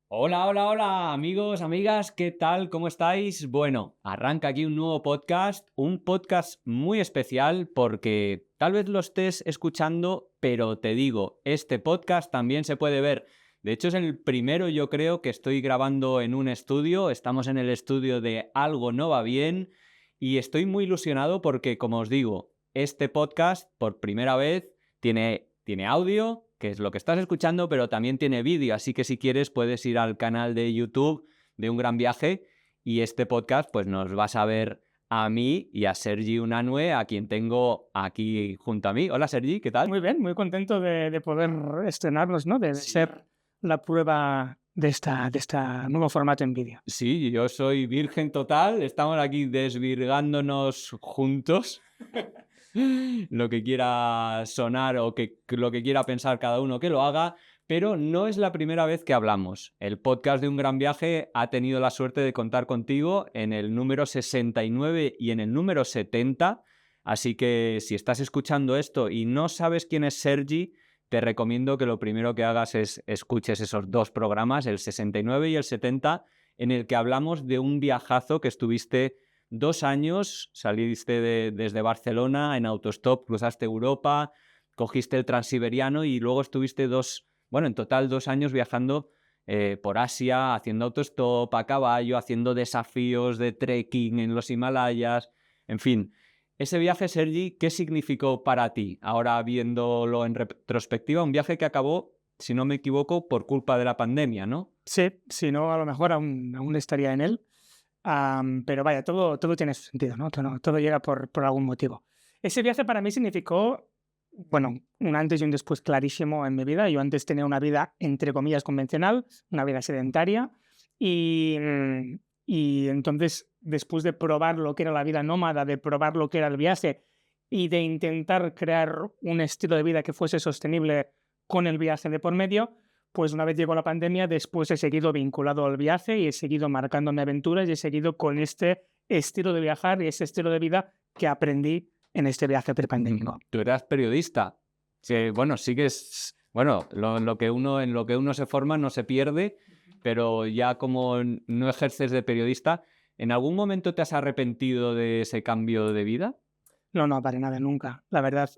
Hola, hola, hola, amigos, amigas, ¿qué tal? ¿Cómo estáis? Bueno, arranca aquí un nuevo podcast, un podcast muy especial porque tal vez lo estés escuchando, pero te digo, este podcast también se puede ver. De hecho, es el primero, yo creo, que estoy grabando en un estudio. Estamos en el estudio de Algo No Va Bien y estoy muy ilusionado porque, como os digo, este podcast por primera vez tiene audio, que es lo que estás escuchando, pero también tiene vídeo, así que si quieres puedes ir al canal de YouTube de Un Gran Viaje y este podcast pues nos vas a ver a mí y a Sergi Unanue, a quien tengo aquí junto a mí. Hola Sergi, ¿qué tal? Muy bien, muy contento de poder estrenarnos, ¿no? De Sí. ser la prueba de esta nuevo formato en vídeo. Sí, yo soy virgen total, estamos aquí desvirgándonos juntos. Lo que quiera sonar o lo que quiera pensar cada uno que lo haga, pero no es la primera vez que hablamos. El podcast de Un Gran Viaje ha tenido la suerte de contar contigo en el número 69 y en el número 70, así que si estás escuchando esto y no sabes quién es Sergi, te recomiendo que lo primero que hagas es escuches esos dos programas, el 69 y el 70, en el que hablamos de un viajazo que estuviste 2 años, saliste desde Barcelona en autostop, cruzaste Europa, cogiste el Transiberiano y luego estuviste en total 2 años viajando por Asia, haciendo autostop, a caballo, haciendo desafíos de trekking en los Himalayas, en fin. Ese viaje, Sergi, ¿qué significó para ti? Ahora viéndolo en retrospectiva, un viaje que acabó, si no me equivoco, por culpa de la pandemia, ¿no? Sí, si no, a lo mejor aún estaría en él. Pero vaya, todo tiene su sentido, ¿no? Todo llega por algún motivo. Ese viaje para mí significó, bueno, un antes y un después clarísimo en mi vida. Yo antes tenía una vida, entre comillas, convencional, una vida sedentaria, y, y entonces, después de probar lo que era la vida nómada, de probar lo que era el viaje y de intentar crear un estilo de vida que fuese sostenible con el viaje de por medio, pues una vez llegó la pandemia, después he seguido vinculado al viaje y he seguido marcándome aventuras y he seguido con este estilo de viajar y ese estilo de vida que aprendí en este viaje prepandémico. Tú eras periodista. Que, bueno, sigues. Bueno, en lo que uno se forma no se pierde, pero ya como no ejerces de periodista, ¿en algún momento te has arrepentido de ese cambio de vida? No, no, para nada, nunca. La verdad,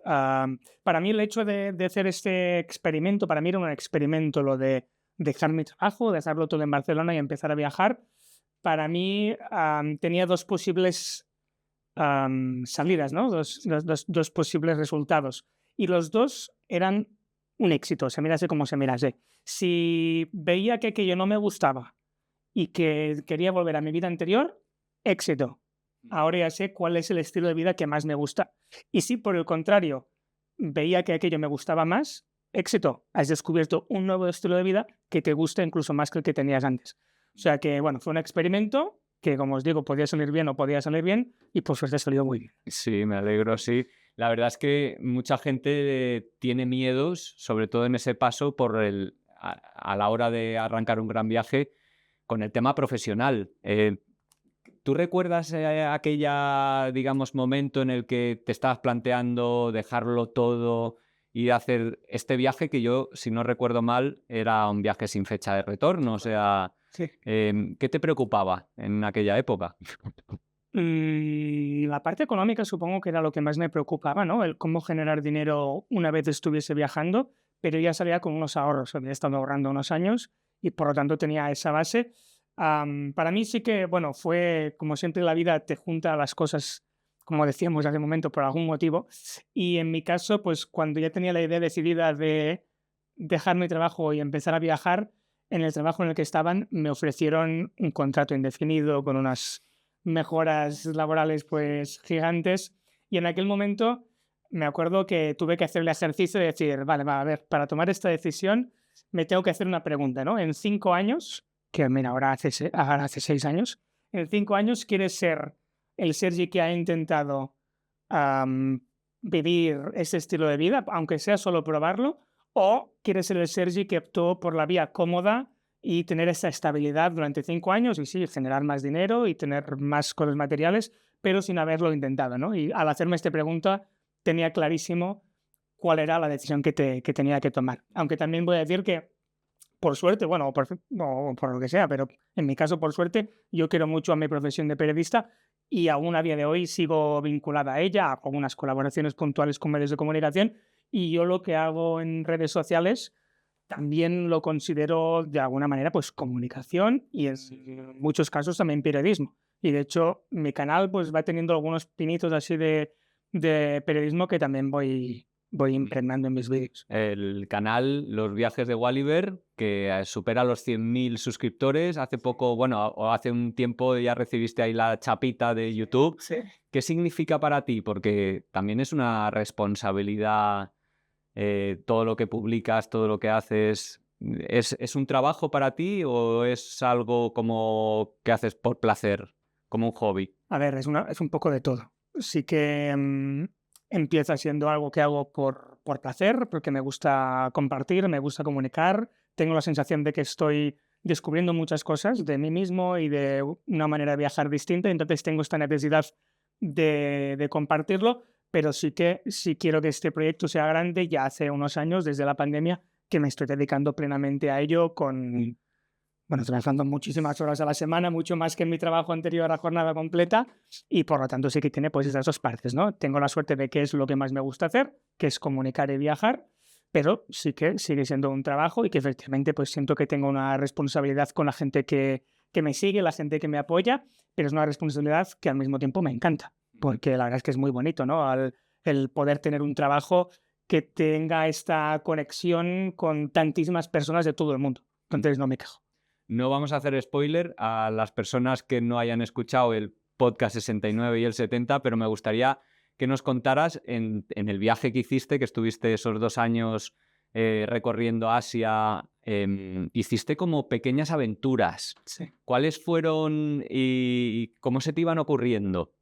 para mí el hecho de hacer este experimento, para mí era un experimento lo de dejar mi trabajo, dejarlo todo en Barcelona y empezar a viajar. Para mí tenía dos posibles salidas, ¿no? Dos posibles resultados. Y los dos eran un éxito, se mirase como se mirase. Si veía que aquello no me gustaba y que quería volver a mi vida anterior, éxito. Ahora ya sé cuál es el estilo de vida que más me gusta. Y si por el contrario veía que aquello me gustaba más, éxito. Has descubierto un nuevo estilo de vida que te gusta incluso más que el que tenías antes. O sea que, bueno, fue un experimento que, como os digo, podía salir bien o podía salir bien y por suerte ha salido muy bien. Sí, me alegro, sí. La verdad es que mucha gente tiene miedos, sobre todo en ese paso a la hora de arrancar un gran viaje con el tema profesional. ¿Tú recuerdas aquella, digamos, momento en el que te estabas planteando dejarlo todo y hacer este viaje que yo, si no recuerdo mal, era un viaje sin fecha de retorno? O sea, Sí. ¿qué te preocupaba en aquella época? La parte económica supongo que era lo que más me preocupaba, ¿no? El cómo generar dinero una vez estuviese viajando, pero ya salía con unos ahorros, había estado ahorrando unos años y por lo tanto tenía esa base. Para mí sí que, bueno, fue como siempre la vida te junta las cosas, como decíamos hace un momento, por algún motivo. Y en mi caso, pues cuando ya tenía la idea decidida de dejar mi trabajo y empezar a viajar, en el trabajo en el que estaban me ofrecieron un contrato indefinido con unas mejoras laborales pues gigantes y en aquel momento me acuerdo que tuve que hacer el ejercicio de decir, vale, va, a ver, para tomar esta decisión me tengo que hacer una pregunta, ¿no? En 5 años, que mira, ahora hace 6 años, en 5 años quieres ser el Sergi que ha intentado am, vivir ese estilo de vida, aunque sea solo probarlo, o quieres ser el Sergi que optó por la vía cómoda y tener esa estabilidad durante 5 años y sí, generar más dinero y tener más cosas materiales, pero sin haberlo intentado, ¿no? Y al hacerme esta pregunta tenía clarísimo cuál era la decisión que tenía que tomar. Aunque también voy a decir que por suerte, bueno, o por lo que sea, pero en mi caso, por suerte, yo quiero mucho a mi profesión de periodista y aún a día de hoy sigo vinculada a ella, hago unas colaboraciones puntuales con medios de comunicación y yo lo que hago en redes sociales también lo considero de alguna manera pues comunicación y en muchos casos también periodismo. Y de hecho mi canal pues va teniendo algunos pinitos así de periodismo que también voy impregnando en mis vídeos. El canal Los Viajes de Walliver, que supera los 100.000 suscriptores. Hace poco, bueno, o hace un tiempo ya recibiste ahí la chapita de YouTube. Sí. ¿Qué significa para ti? Porque también es una responsabilidad todo lo que publicas, todo lo que haces. ¿Es un trabajo para ti o es algo como que haces por placer, como un hobby? A ver, es un poco de todo. Sí que empieza siendo algo que hago por placer, porque me gusta compartir, me gusta comunicar. Tengo la sensación de que estoy descubriendo muchas cosas de mí mismo y de una manera de viajar distinta, entonces tengo esta necesidad de compartirlo, pero sí que si quiero que este proyecto sea grande, ya hace unos años, desde la pandemia, que me estoy dedicando plenamente a ello con, bueno, trabajando muchísimas horas a la semana, mucho más que en mi trabajo anterior a jornada completa, y por lo tanto sí que tiene pues esas dos partes, ¿no? Tengo la suerte de que es lo que más me gusta hacer, que es comunicar y viajar, pero sí que sigue siendo un trabajo y que efectivamente pues siento que tengo una responsabilidad con la gente que me sigue, la gente que me apoya, pero es una responsabilidad que al mismo tiempo me encanta, porque la verdad es que es muy bonito, ¿no? El poder tener un trabajo que tenga esta conexión con tantísimas personas de todo el mundo. Entonces no me quejo. No vamos a hacer spoiler a las personas que no hayan escuchado el podcast 69 y el 70, pero me gustaría que nos contaras en el viaje que hiciste, que estuviste esos 2 años recorriendo Asia, hiciste como pequeñas aventuras. Sí. ¿Cuáles fueron y cómo se te iban ocurriendo?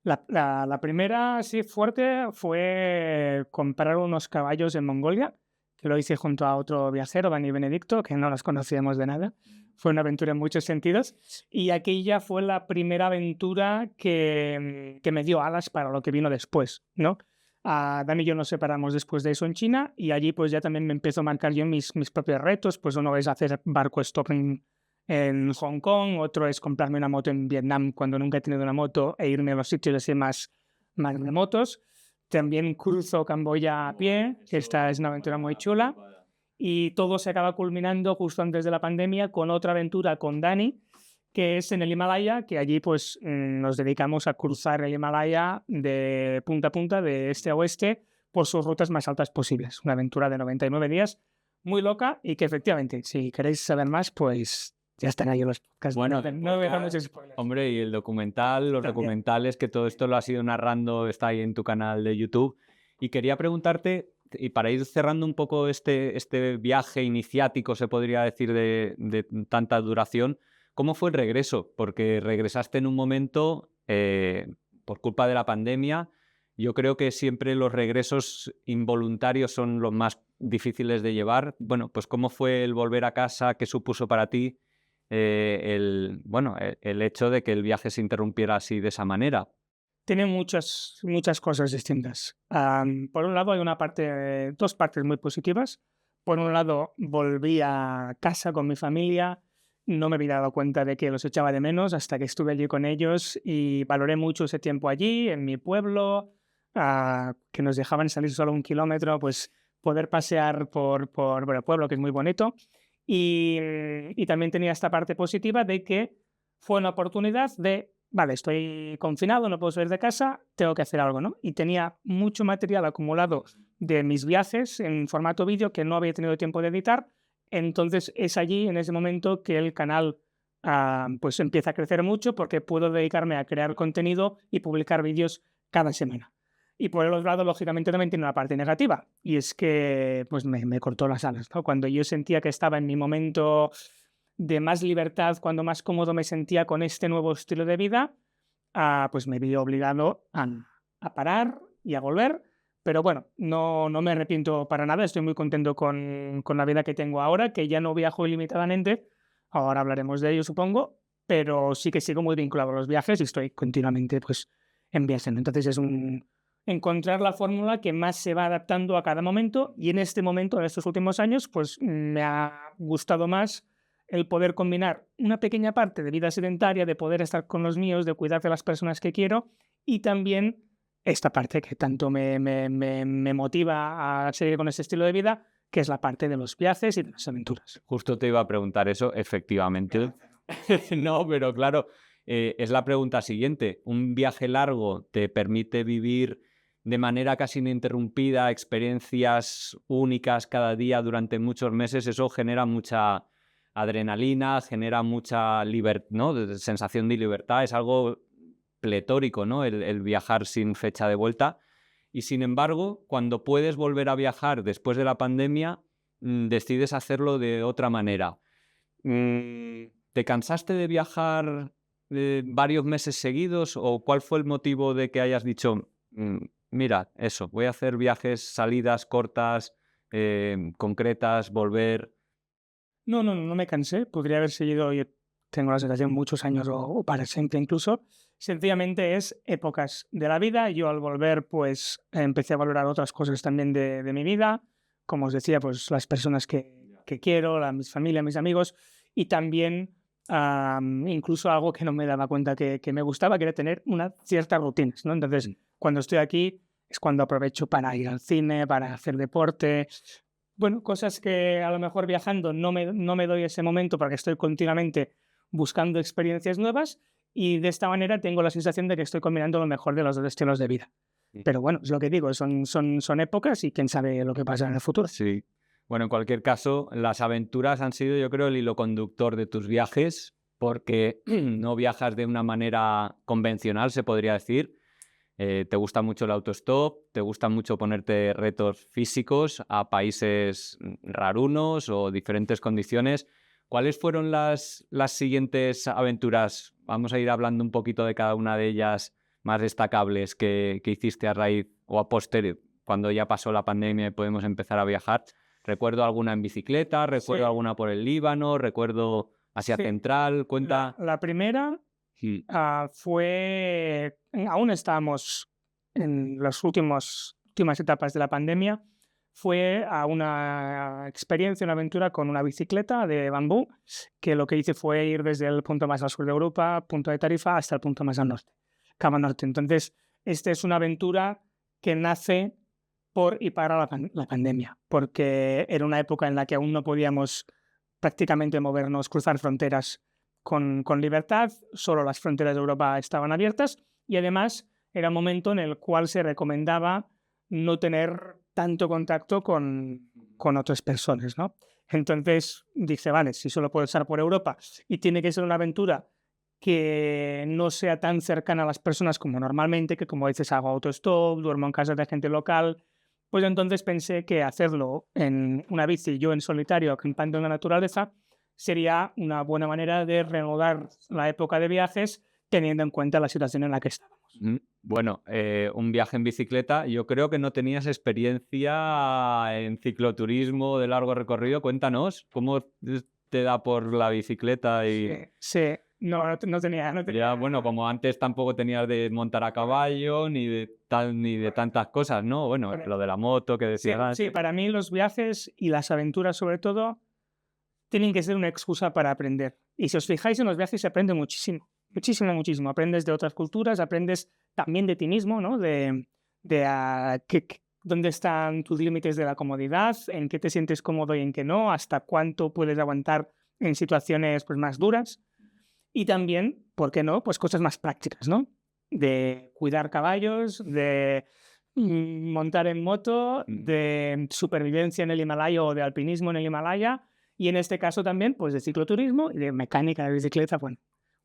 La primera sí fuerte fue comprar unos caballos en Mongolia, que lo hice junto a otro viajero, Dani Benedicto, que no nos conocíamos de nada. Fue una aventura en muchos sentidos. Y aquella fue la primera aventura que me dio alas para lo que vino después, ¿no? Dani y yo nos separamos después de eso en China y allí pues ya también me empiezo a marcar yo mis propios retos. Pues uno es hacer barco stop en Hong Kong, otro es comprarme una moto en Vietnam cuando nunca he tenido una moto e irme a los sitios así más remotos. También cruzo Camboya a pie, que esta es una aventura muy chula. Y todo se acaba culminando justo antes de la pandemia con otra aventura con Dani, que es en el Himalaya, que allí pues nos dedicamos a cruzar el Himalaya de punta a punta, de este a oeste, por sus rutas más altas posibles. Una aventura de 99 días, muy loca y que efectivamente, si queréis saber más, pues ya están ahí los podcasts. Bueno, no voy a dejar muchos spoilers. Hombre, y el documental, los También. documentales, que todo esto lo has ido narrando, está ahí en tu canal de YouTube. Y quería preguntarte, y para ir cerrando un poco este viaje iniciático, se podría decir, de tanta duración, ¿cómo fue el regreso? Porque regresaste en un momento, por culpa de la pandemia. Yo creo que siempre los regresos involuntarios son los más difíciles de llevar. Bueno, pues ¿cómo fue el volver a casa? ¿Qué supuso para ti? El hecho de que el viaje se interrumpiera así de esa manera. Tiene muchas cosas distintas. Por un lado, hay dos partes muy positivas. Por un lado, volví a casa con mi familia. No me había dado cuenta de que los echaba de menos hasta que estuve allí con ellos y valoré mucho ese tiempo allí, en mi pueblo, que nos dejaban salir solo 1 kilómetro, pues poder pasear por el pueblo, que es muy bonito. Y también tenía esta parte positiva de que fue una oportunidad de, vale, estoy confinado, no puedo salir de casa, tengo que hacer algo, ¿no? Y tenía mucho material acumulado de mis viajes en formato vídeo que no había tenido tiempo de editar. Entonces es allí, en ese momento, que el canal pues empieza a crecer mucho porque puedo dedicarme a crear contenido y publicar vídeos cada semana. Y por el otro lado, lógicamente, también tiene una parte negativa, y es que pues me cortó las alas, ¿no? Cuando yo sentía que estaba en mi momento de más libertad, cuando más cómodo me sentía con este nuevo estilo de vida, pues me vi obligado a parar y a volver. Pero bueno, no me arrepiento para nada, estoy muy contento con la vida que tengo ahora, que ya no viajo ilimitadamente, ahora hablaremos de ello supongo, pero sí que sigo muy vinculado a los viajes y estoy continuamente pues en viaje, ¿no? Entonces es un encontrar la fórmula que más se va adaptando a cada momento, y en este momento, en estos últimos años, pues me ha gustado más el poder combinar una pequeña parte de vida sedentaria, de poder estar con los míos, de cuidar de las personas que quiero, y también esta parte que tanto me motiva a seguir con ese estilo de vida, que es la parte de los viajes y de las aventuras. Justo te iba a preguntar eso, efectivamente. No, pero claro, es la pregunta siguiente. ¿Un viaje largo te permite vivir de manera casi ininterrumpida experiencias únicas cada día durante muchos meses? Eso genera mucha adrenalina, genera mucha ¿no? Sensación de libertad. Es algo pletórico, ¿no? El viajar sin fecha de vuelta. Y sin embargo, cuando puedes volver a viajar después de la pandemia, decides hacerlo de otra manera. ¿Te cansaste de viajar varios meses seguidos o cuál fue el motivo de que hayas dicho, mira, eso, voy a hacer viajes, salidas cortas, concretas, volver? No me cansé. Podría haber seguido, y tengo la sensación, muchos años o para siempre incluso. Sencillamente es épocas de la vida. Yo al volver, pues empecé a valorar otras cosas también de mi vida. Como os decía, pues las personas que quiero, mi familia, mis amigos. Y también incluso algo que no me daba cuenta que me gustaba, que era tener una ciertas rutinas, ¿no? Entonces, cuando estoy aquí es cuando aprovecho para ir al cine, para hacer deporte. Bueno, cosas que a lo mejor viajando no me doy ese momento porque estoy continuamente buscando experiencias nuevas, y de esta manera tengo la sensación de que estoy combinando lo mejor de los dos estilos de vida. Pero bueno, es lo que digo, son épocas y quién sabe lo que pasa en el futuro. Sí. Bueno, en cualquier caso, las aventuras han sido, yo creo, el hilo conductor de tus viajes, porque no viajas de una manera convencional, se podría decir. Te gusta mucho el autostop, te gusta mucho ponerte retos físicos a países rarunos o diferentes condiciones. ¿Cuáles fueron las siguientes aventuras? Vamos a ir hablando un poquito de cada una de ellas más destacables que hiciste a raíz o a posteriori, cuando ya pasó la pandemia y podemos empezar a viajar. Recuerdo alguna en bicicleta, recuerdo Sí. alguna por el Líbano, recuerdo Asia Sí. Central. Cuenta. La primera Sí. aún estábamos en las últimas etapas de la pandemia, fue a una experiencia, una aventura con una bicicleta de bambú, que lo que hice fue ir desde el punto más al sur de Europa, punto de Tarifa, hasta el punto más al norte, Cabo Norte. Entonces, esta es una aventura que nace por y para la pandemia, porque era una época en la que aún no podíamos prácticamente movernos, cruzar fronteras con libertad, solo las fronteras de Europa estaban abiertas, y además era un momento en el cual se recomendaba no tener tanto contacto con otras personas, ¿no? Entonces dije, vale, si solo puedo estar por Europa y tiene que ser una aventura que no sea tan cercana a las personas como normalmente, que como dices hago autostop, duermo en casa de gente local, pues entonces pensé que hacerlo en una bici, yo en solitario, acampando en la naturaleza, sería una buena manera de reanudar la época de viajes teniendo en cuenta la situación en la que estábamos. Bueno, un viaje en bicicleta. Yo creo que no tenías experiencia en cicloturismo de largo recorrido. Cuéntanos, ¿cómo te da por la bicicleta? Sí. No tenía. Ya, bueno, como antes tampoco tenías de montar a caballo ni de tantas cosas, ¿no? Bueno, Correcto. lo de la moto que Sí, decías sí, antes. para mí los viajes y las aventuras sobre todo tienen que ser una excusa para aprender. Y si os fijáis en los viajes se aprende muchísimo, muchísimo, muchísimo. Aprendes de otras culturas, aprendes también de ti mismo, ¿no? De dónde están tus límites de la comodidad, en qué te sientes cómodo y en qué no, hasta cuánto puedes aguantar en situaciones pues, más duras. Y también, ¿por qué no? Pues cosas más prácticas, ¿no? De cuidar caballos, de montar en moto, de supervivencia en el Himalaya o de alpinismo en el Himalaya, y en este caso también pues de cicloturismo y de mecánica de bicicleta, bueno,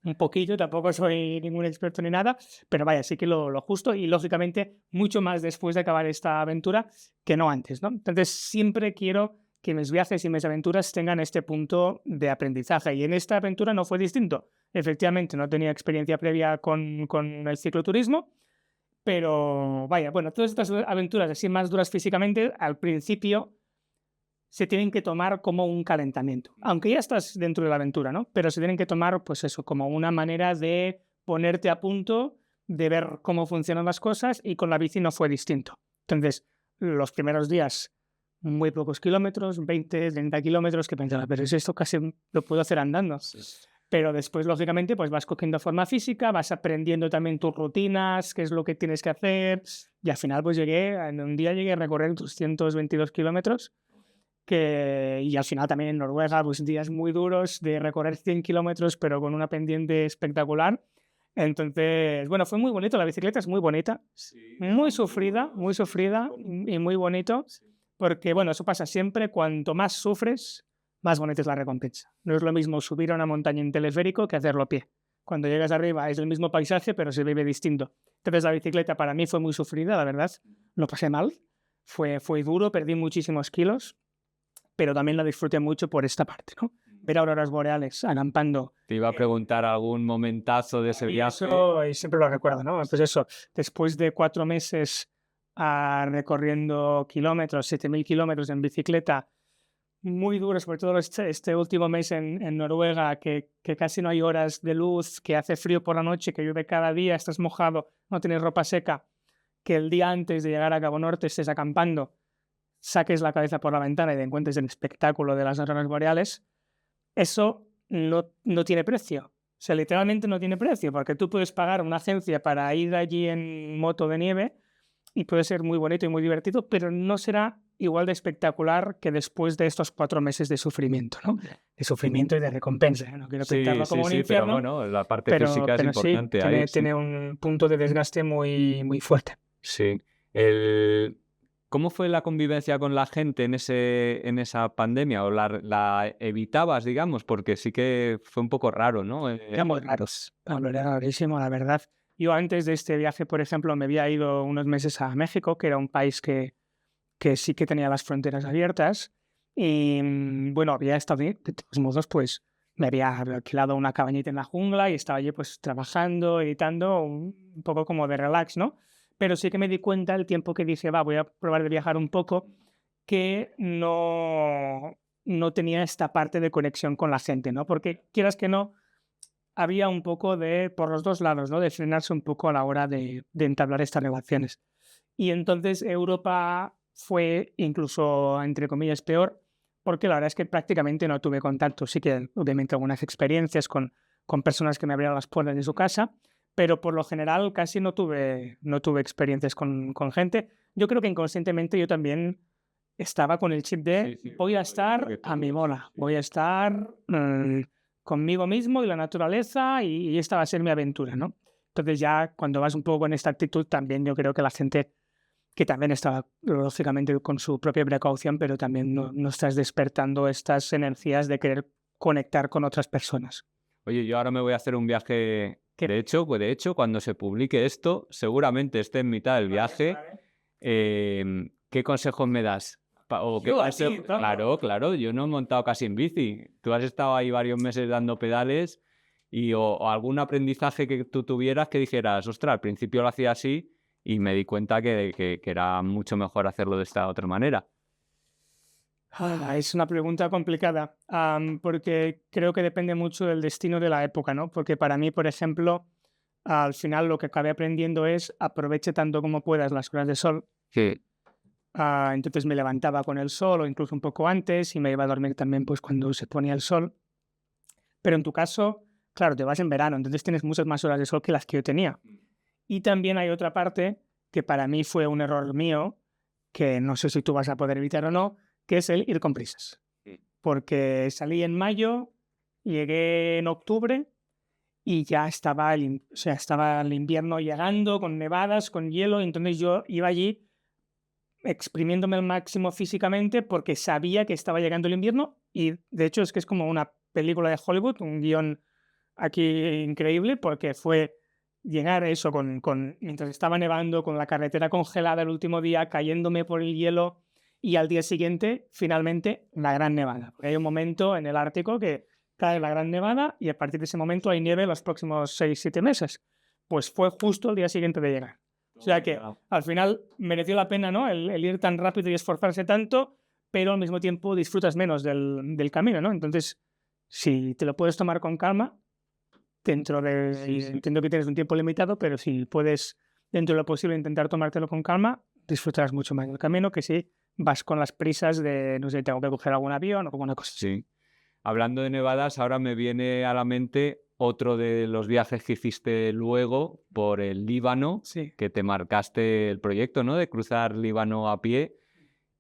un poquillo, tampoco soy ningún experto ni nada, pero vaya, sí que lo justo, y lógicamente mucho más después de acabar esta aventura que no antes, ¿no? Entonces siempre quiero que mis viajes y mis aventuras tengan este punto de aprendizaje, y en esta aventura no fue distinto. Efectivamente, no tenía experiencia previa con el cicloturismo, pero vaya, bueno, todas estas aventuras así más duras físicamente, al principio se tienen que tomar como un calentamiento, aunque ya estás dentro de la aventura, ¿no? Pero se tienen que tomar, pues eso, como una manera de ponerte a punto de ver cómo funcionan las cosas, y con la bici no fue distinto. Entonces, los primeros días, muy pocos kilómetros, 20, 30 kilómetros, que pensaba, pero si esto casi lo puedo hacer andando. Pero después, lógicamente, pues vas cogiendo forma física, vas aprendiendo también tus rutinas, qué es lo que tienes que hacer, y al final pues en un día llegué a recorrer 222 kilómetros, y al final también en Noruega, pues días muy duros de recorrer 100 kilómetros, pero con una pendiente espectacular. Entonces, bueno, fue muy bonito, la bicicleta es muy bonita, muy sufrida y muy bonito, porque bueno, eso pasa siempre, cuanto más sufres, más bonita es la recompensa. No es lo mismo subir a una montaña en teleférico que hacerlo a pie. Cuando llegas arriba es el mismo paisaje, pero se vive distinto. Entonces la bicicleta para mí fue muy sufrida, la verdad, lo pasé mal, fue duro, perdí muchísimos kilos, pero también la disfruté mucho por esta parte, ¿no? Ver auroras boreales acampando. Te iba a preguntar algún momentazo de ese Y viaje. eso y siempre lo recuerdo, ¿no? Pues eso, después de 4 meses recorriendo kilómetros, 7.000 kilómetros en bicicleta, muy duro, sobre todo este último mes en Noruega, que casi no hay horas de luz, que hace frío por la noche, que llueve cada día, estás mojado, no tienes ropa seca, que el día antes de llegar a Cabo Norte estés acampando, saques la cabeza por la ventana y te encuentres el espectáculo de las auroras boreales, eso no tiene precio. O sea, literalmente no tiene precio, porque tú puedes pagar una agencia para ir allí en moto de nieve y puede ser muy bonito y muy divertido, pero no será igual de espectacular que después de estos 4 meses de sufrimiento, ¿no? De sufrimiento y de recompensa, ¿eh? No quiero pintarlo como un pero infierno, bueno, la parte física es pero sí, importante ahí. tiene un punto de desgaste muy, muy fuerte. Sí. ¿Cómo fue la convivencia con la gente en esa pandemia? ¿O la evitabas, digamos? Porque sí que fue un poco raro, ¿no? Eran muy raros, Pablo, era rarísimo, la verdad. Yo antes de este viaje, por ejemplo, me había ido unos meses a México, que era un país que sí que tenía las fronteras abiertas, y bueno, había estado bien, de todos modos, pues me había alquilado una cabañita en la jungla y estaba allí pues trabajando, editando, un poco como de relax, ¿no? Pero sí que me di cuenta el tiempo que dije, voy a probar de viajar un poco, que no tenía esta parte de conexión con la gente, ¿no? Porque quieras que no, había un poco por los dos lados, ¿no? De frenarse un poco a la hora de entablar estas relaciones. Y entonces Europa fue incluso, entre comillas, peor, porque la verdad es que prácticamente no tuve contacto. Sí que obviamente algunas experiencias con personas que me abrieron las puertas de su casa, pero por lo general casi no tuve experiencias con gente. Yo creo que inconscientemente yo también estaba con el chip de voy a estar a mi bola, voy a estar conmigo mismo y la naturaleza, y esta va a ser mi aventura, ¿no? Entonces ya cuando vas un poco con esta actitud, también yo creo que la gente que también estaba lógicamente con su propia precaución, pero también no estás despertando estas energías de querer conectar con otras personas. Oye, yo ahora me voy a hacer un viaje. ¿Qué? De hecho, cuando se publique esto, seguramente esté en mitad del viaje. ¿Qué consejos me das? Yo a ti, claro. Claro, yo no he montado casi en bici. Tú has estado ahí varios meses dando pedales o algún aprendizaje que tú tuvieras que dijeras, ostras, al principio lo hacía así y me di cuenta que era mucho mejor hacerlo de esta otra manera. Es una pregunta complicada, porque creo que depende mucho del destino de la época, ¿no? Porque para mí, por ejemplo, al final lo que acabé aprendiendo es aproveche tanto como puedas las horas de sol. Sí. Entonces me levantaba con el sol o incluso un poco antes y me iba a dormir también pues cuando se ponía el sol. Pero en tu caso, claro, te vas en verano, entonces tienes muchas más horas de sol que las que yo tenía. Y también hay otra parte que para mí fue un error mío, que no sé si tú vas a poder evitar o no, que es el ir con prisas. Porque salí en mayo, llegué en octubre y ya estaba estaba el invierno llegando, con nevadas, con hielo, entonces yo iba allí exprimiéndome al máximo físicamente porque sabía que estaba llegando el invierno, y de hecho es que es como una película de Hollywood, un guión aquí increíble, porque fue llegar a eso mientras estaba nevando, con la carretera congelada el último día, cayéndome por el hielo, y al día siguiente, finalmente, la gran nevada. Porque hay un momento en el Ártico que cae la gran nevada y a partir de ese momento hay nieve los próximos 6-7 meses. Pues fue justo el día siguiente de llegar. O sea que al final mereció la pena, ¿no? El ir tan rápido y esforzarse tanto, pero al mismo tiempo disfrutas menos del camino, ¿no? Entonces, si te lo puedes tomar con calma, dentro de... y entiendo que tienes un tiempo limitado, pero si puedes, dentro de lo posible, intentar tomártelo con calma, disfrutarás mucho más del camino que si vas con las prisas de, no sé, tengo que coger algún avión o alguna cosa así. Sí. Hablando de nevadas, ahora me viene a la mente otro de los viajes que hiciste luego por el Líbano, Sí. que te marcaste el proyecto, ¿no? De cruzar Líbano a pie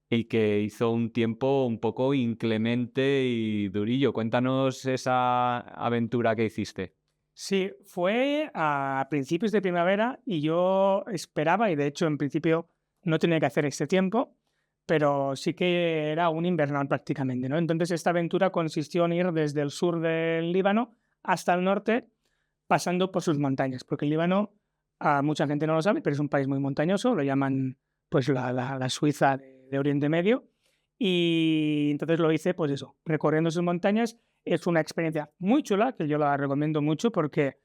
y que hizo un tiempo un poco inclemente y durillo. Cuéntanos esa aventura que hiciste. Sí, fue a principios de primavera y yo esperaba, y de hecho en principio no tenía que hacer este tiempo, pero sí que era un invernal prácticamente, ¿no? Entonces esta aventura consistió en ir desde el sur del Líbano hasta el norte, pasando por sus montañas, porque el Líbano, mucha gente no lo sabe, pero es un país muy montañoso, lo llaman pues la Suiza de Oriente Medio, y entonces lo hice, pues eso, recorriendo sus montañas. Es una experiencia muy chula, que yo la recomiendo mucho porque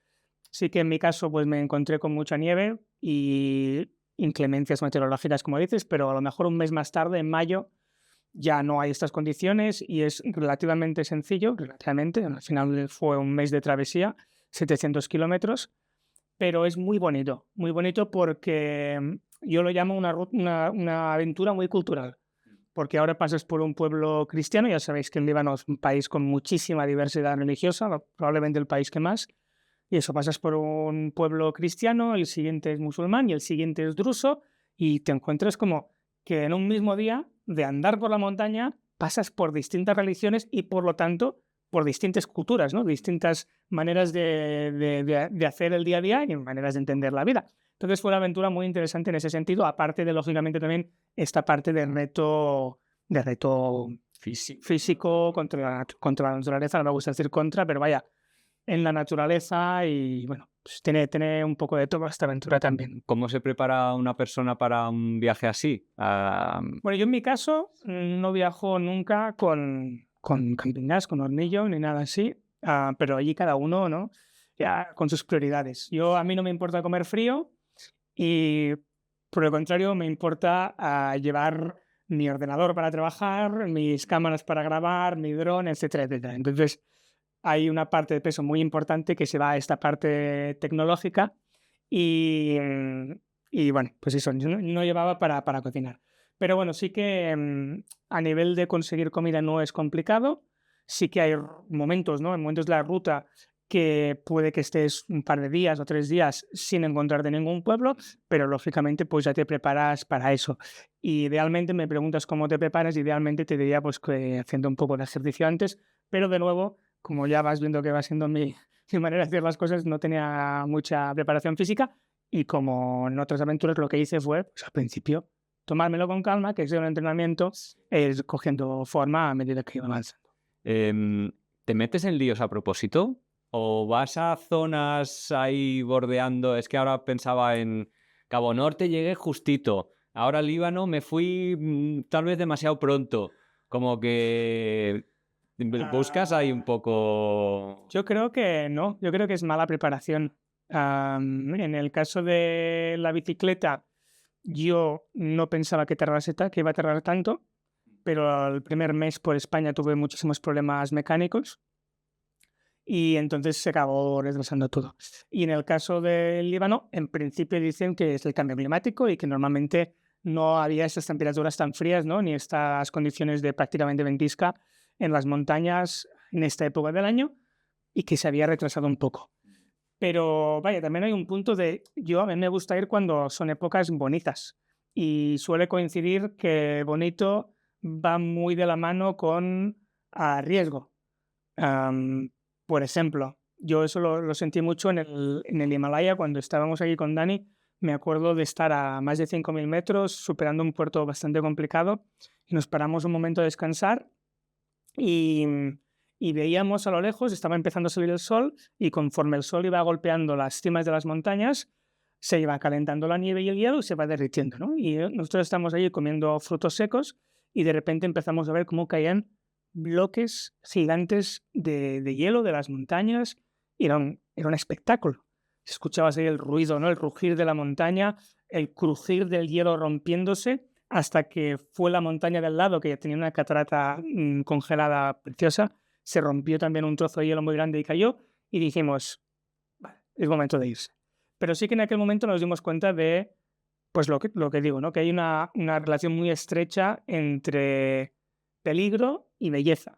sí que en mi caso pues me encontré con mucha nieve y inclemencias meteorológicas, como dices, pero a lo mejor un mes más tarde, en mayo, ya no hay estas condiciones y es relativamente sencillo, relativamente, al final fue un mes de travesía, 700 kilómetros, pero es muy bonito porque yo lo llamo una aventura muy cultural, porque ahora pasas por un pueblo cristiano, ya sabéis que el Líbano es un país con muchísima diversidad religiosa, probablemente el país que más, y eso, pasas por un pueblo cristiano, el siguiente es musulmán y el siguiente es druso, y te encuentras como que en un mismo día de andar por la montaña pasas por distintas religiones y por lo tanto por distintas culturas, ¿no? Distintas maneras de hacer el día a día y maneras de entender la vida. Entonces fue una aventura muy interesante en ese sentido, aparte de, lógicamente, también esta parte de reto físico contra la naturaleza. No me gusta decir contra, pero vaya, en la naturaleza y bueno, pues tiene un poco de todo esta aventura también. ¿Cómo se prepara una persona para un viaje así? Bueno, yo en mi caso no viajo nunca con camping gas, con hornillo ni nada así, pero allí cada uno, ¿no? Ya con sus prioridades. A mí no me importa comer frío y por el contrario me importa llevar mi ordenador para trabajar, mis cámaras para grabar, mi dron, etcétera, etcétera. Entonces hay una parte de peso muy importante que se va a esta parte tecnológica y, y bueno, pues eso, yo no llevaba para cocinar. Pero bueno, sí que a nivel de conseguir comida no es complicado. Sí que hay momentos, ¿no? En momentos de la ruta que puede que estés un par de días o 3 días sin encontrarte ningún pueblo, pero lógicamente pues ya te preparas para eso. Y idealmente, me preguntas cómo te preparas, idealmente te diría pues que haciendo un poco de ejercicio antes, pero de nuevo, como ya vas viendo que va siendo mi manera de hacer las cosas, no tenía mucha preparación física y como en otras aventuras lo que hice fue, pues al principio, tomármelo con calma, que es un entrenamiento, cogiendo forma a medida que iba avanzando. ¿Te metes en líos a propósito? ¿O vas a zonas ahí bordeando? Es que ahora pensaba en Cabo Norte, llegué justito. Ahora Líbano me fui tal vez demasiado pronto. Como que buscas ahí un poco... Yo creo que no, yo creo que es mala preparación. En el caso de la bicicleta, yo no pensaba que que iba a tardar tanto, pero el primer mes por España tuve muchísimos problemas mecánicos y entonces se acabó retrasando todo. Y en el caso del Líbano, en principio dicen que es el cambio climático y que normalmente no había estas temperaturas tan frías, ¿no? Ni estas condiciones de prácticamente ventisca en las montañas en esta época del año y que se había retrasado un poco. Pero vaya, también hay un punto a mí me gusta ir cuando son épocas bonitas y suele coincidir que bonito va muy de la mano con riesgo. Am, por ejemplo, yo eso lo sentí mucho en el Himalaya cuando estábamos aquí con Dani. Me acuerdo de estar a más de 5.000 metros, superando un puerto bastante complicado, y nos paramos un momento a descansar y, y veíamos a lo lejos, estaba empezando a subir el sol y conforme el sol iba golpeando las cimas de las montañas, se iba calentando la nieve y el hielo y se va derritiendo, ¿no? Y nosotros estamos allí comiendo frutos secos y de repente empezamos a ver cómo caían bloques gigantes de hielo de las montañas y era un espectáculo. Escuchabas ahí el ruido, ¿no? El rugir de la montaña, el crujir del hielo rompiéndose, hasta que fue la montaña del lado, que ya tenía una catarata congelada preciosa, se rompió también un trozo de hielo muy grande y cayó, y dijimos, es momento de irse. Pero sí que en aquel momento nos dimos cuenta de, pues lo que digo, ¿no? Que hay una relación muy estrecha entre peligro y belleza.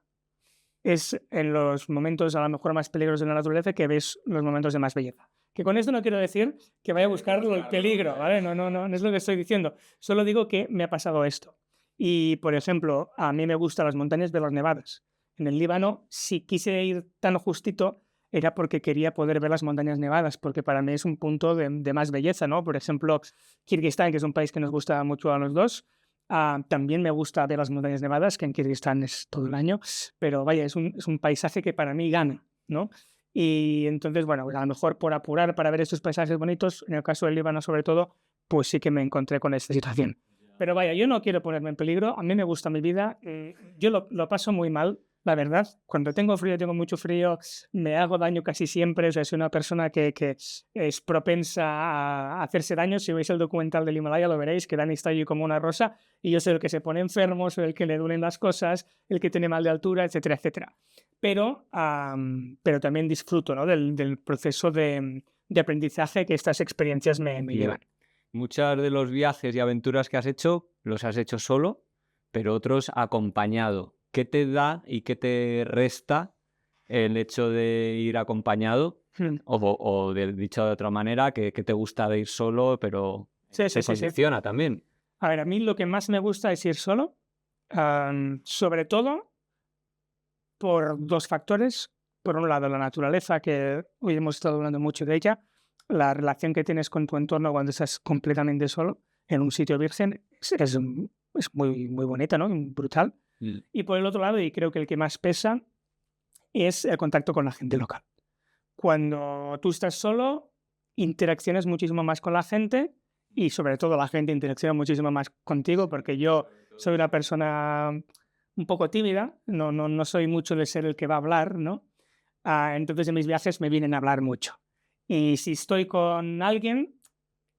Es en los momentos a lo mejor más peligrosos de la naturaleza que ves los momentos de más belleza. Que con esto no quiero decir que vaya a buscar el peligro, ¿vale? No es lo que estoy diciendo. Solo digo que me ha pasado esto. Y, por ejemplo, a mí me gustan las montañas de las nevadas. En el Líbano, si quise ir tan justito, era porque quería poder ver las montañas nevadas, porque para mí es un punto de más belleza, ¿no? Por ejemplo, Kirguistán, que es un país que nos gusta mucho a los dos, también me gusta ver las montañas nevadas, que en Kirguistán es todo el año, pero vaya, es un paisaje que para mí gana, ¿no? Y entonces, bueno, a lo mejor por apurar para ver estos paisajes bonitos, en el caso del Líbano sobre todo, pues sí que me encontré con esta situación. Pero vaya, yo no quiero ponerme en peligro, a mí me gusta mi vida, yo lo paso muy mal, la verdad. Cuando tengo frío, tengo mucho frío, me hago daño casi siempre, o sea, soy una persona que es propensa a hacerse daño. Si veis el documental del Himalaya lo veréis, que Dani está allí como una rosa, y yo soy el que se pone enfermo, soy el que le duelen las cosas, el que tiene mal de altura, etcétera, etcétera. Pero también disfruto, ¿no? del proceso de aprendizaje que estas experiencias me llevan. Muchos de los viajes y aventuras que has hecho, los has hecho solo, pero otros acompañado. ¿Qué te da y qué te resta el hecho de ir acompañado? O dicho de otra manera, que te gusta de ir solo, pero Sí, te condiciona también. A ver, a mí lo que más me gusta es ir solo, sobre todo por dos factores. Por un lado, la naturaleza, que hoy hemos estado hablando mucho de ella, la relación que tienes con tu entorno cuando estás completamente solo en un sitio virgen es muy, muy bonita, ¿no? Brutal. Y por el otro lado, y creo que el que más pesa, es el contacto con la gente local. Cuando tú estás solo, interaccionas muchísimo más con la gente y sobre todo la gente interacciona muchísimo más contigo, porque yo soy una persona un poco tímida, no soy mucho de ser el que va a hablar, ¿no? Entonces en mis viajes me vienen a hablar mucho. Y si estoy con alguien,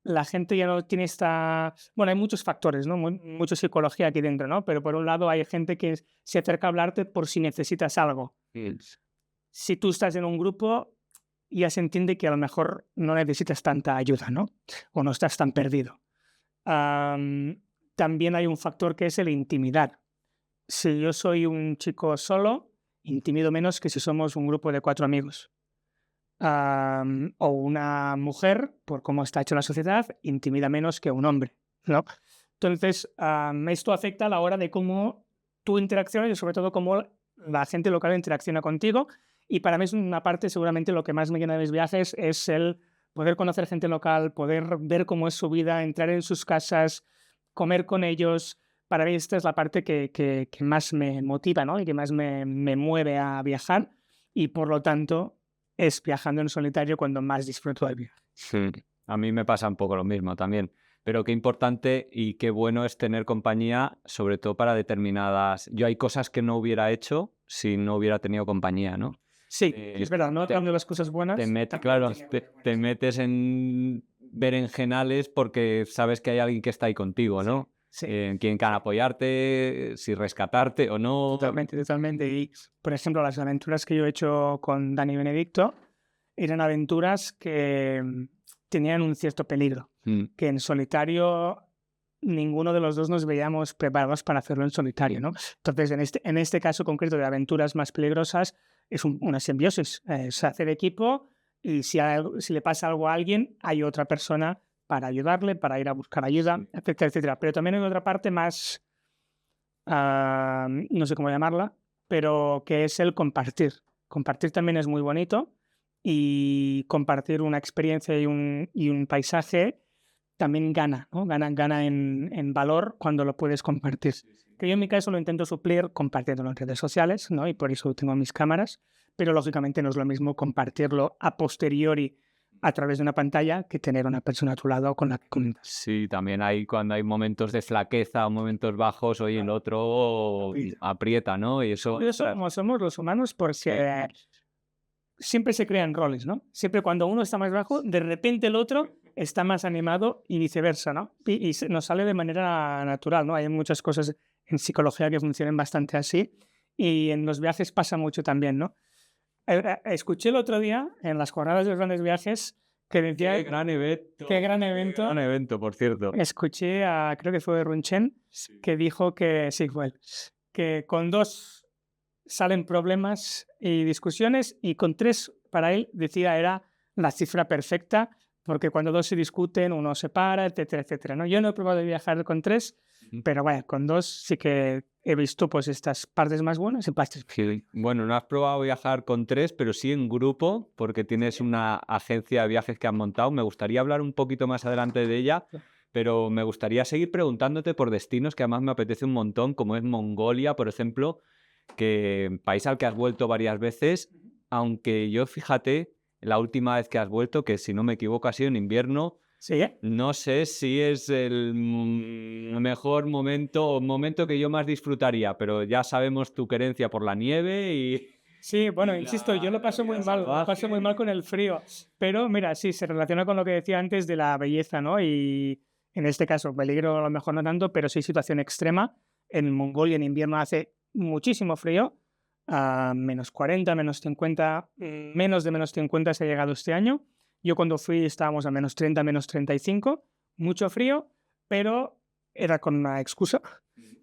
la gente ya no tiene esta... Bueno, hay muchos factores, ¿no? Mucha psicología aquí dentro, ¿no? Pero por un lado hay gente que se acerca a hablarte por si necesitas algo. Si tú estás en un grupo, ya se entiende que a lo mejor no necesitas tanta ayuda, ¿no? O no estás tan perdido. También hay un factor que es el intimidar. Si yo soy un chico solo, intimido menos que si somos un grupo de 4 amigos. O una mujer, por cómo está hecha la sociedad, intimida menos que un hombre, ¿no? Entonces, esto afecta a la hora de cómo tú interaccionas y sobre todo cómo la gente local interacciona contigo. Y para mí es una parte, seguramente lo que más me llena de mis viajes es el poder conocer gente local, poder ver cómo es su vida, entrar en sus casas, comer con ellos. Para mí esta es la parte que más me motiva, ¿no? Y que más me mueve a viajar, y por lo tanto es viajando en solitario cuando más disfruto del viaje. Sí, a mí me pasa un poco lo mismo también. Pero qué importante y qué bueno es tener compañía, sobre todo para determinadas... Yo hay cosas que no hubiera hecho si no hubiera tenido compañía, ¿no? Sí, es verdad, no hablando de las cosas buenas. Te metes en berenjenales porque sabes que hay alguien que está ahí contigo, ¿no? Sí. Quien can apoyarte, si rescatarte o no. Totalmente. Y, por ejemplo, las aventuras que yo he hecho con Dani Benedicto eran aventuras que tenían un cierto peligro, que en solitario ninguno de los dos nos veíamos preparados para hacerlo en solitario, ¿no? Entonces, en este caso concreto de aventuras más peligrosas, es una simbiosis, es hacer equipo, y si le pasa algo a alguien, hay otra persona para ayudarle, para ir a buscar ayuda, etcétera, etcétera. Pero también hay otra parte más, no sé cómo llamarla, pero que es el compartir. Compartir también es muy bonito, y compartir una experiencia y un paisaje también gana, ¿no? Gana en valor cuando lo puedes compartir. Que yo en mi caso lo intento suplir compartiéndolo en redes sociales, ¿no? Y por eso tengo mis cámaras, pero lógicamente no es lo mismo compartirlo a posteriori a través de una pantalla que tener una persona a tu lado con la que comentas. Sí, también hay cuando hay momentos de flaqueza o momentos bajos, oye, el otro aprieta, ¿no? Y eso... Como somos los humanos, porque siempre se crean roles, ¿no? Siempre cuando uno está más bajo, de repente el otro está más animado y viceversa, ¿no? Y nos sale de manera natural, ¿no? Hay muchas cosas en psicología que funcionan bastante así, y en los viajes pasa mucho también, ¿no? Escuché el otro día en las jornadas de los grandes viajes que decía... Qué gran evento. Qué gran evento. Gran evento, por cierto. Escuché a, creo que fue Runchen, que dijo que, sí, fue él, que con 2 salen problemas y discusiones y con 3, para él, decía, era la cifra perfecta, porque cuando 2 se discuten, uno se para, etcétera, etcétera, ¿no? Yo no he probado de viajar con 3, pero bueno, con 2 sí que he visto pues estas partes más buenas y partes... Sí. Bueno, no has probado viajar con 3, pero sí en grupo, porque tienes una agencia de viajes que has montado. Me gustaría hablar un poquito más adelante de ella, pero me gustaría seguir preguntándote por destinos que además me apetece un montón, como es Mongolia, por ejemplo, que país al que has vuelto varias veces, aunque yo, fíjate, la última vez que has vuelto, que si no me equivoco ha sido en invierno, Sí, no sé si es el mejor momento o momento que yo más disfrutaría, pero ya sabemos tu querencia por la nieve y... sí, bueno, y insisto, yo lo la paso muy vida mal, lo paso muy salvaje. mal con el frío, pero mira, sí, se relaciona con lo que decía antes de la belleza, ¿no? Y en este caso, peligro a lo mejor no tanto, pero sí situación extrema. En Mongolia en invierno hace muchísimo frío, a -40, -50, menos de -50 se ha llegado este año. Yo cuando fui estábamos a -30, -35, mucho frío, pero era con una excusa,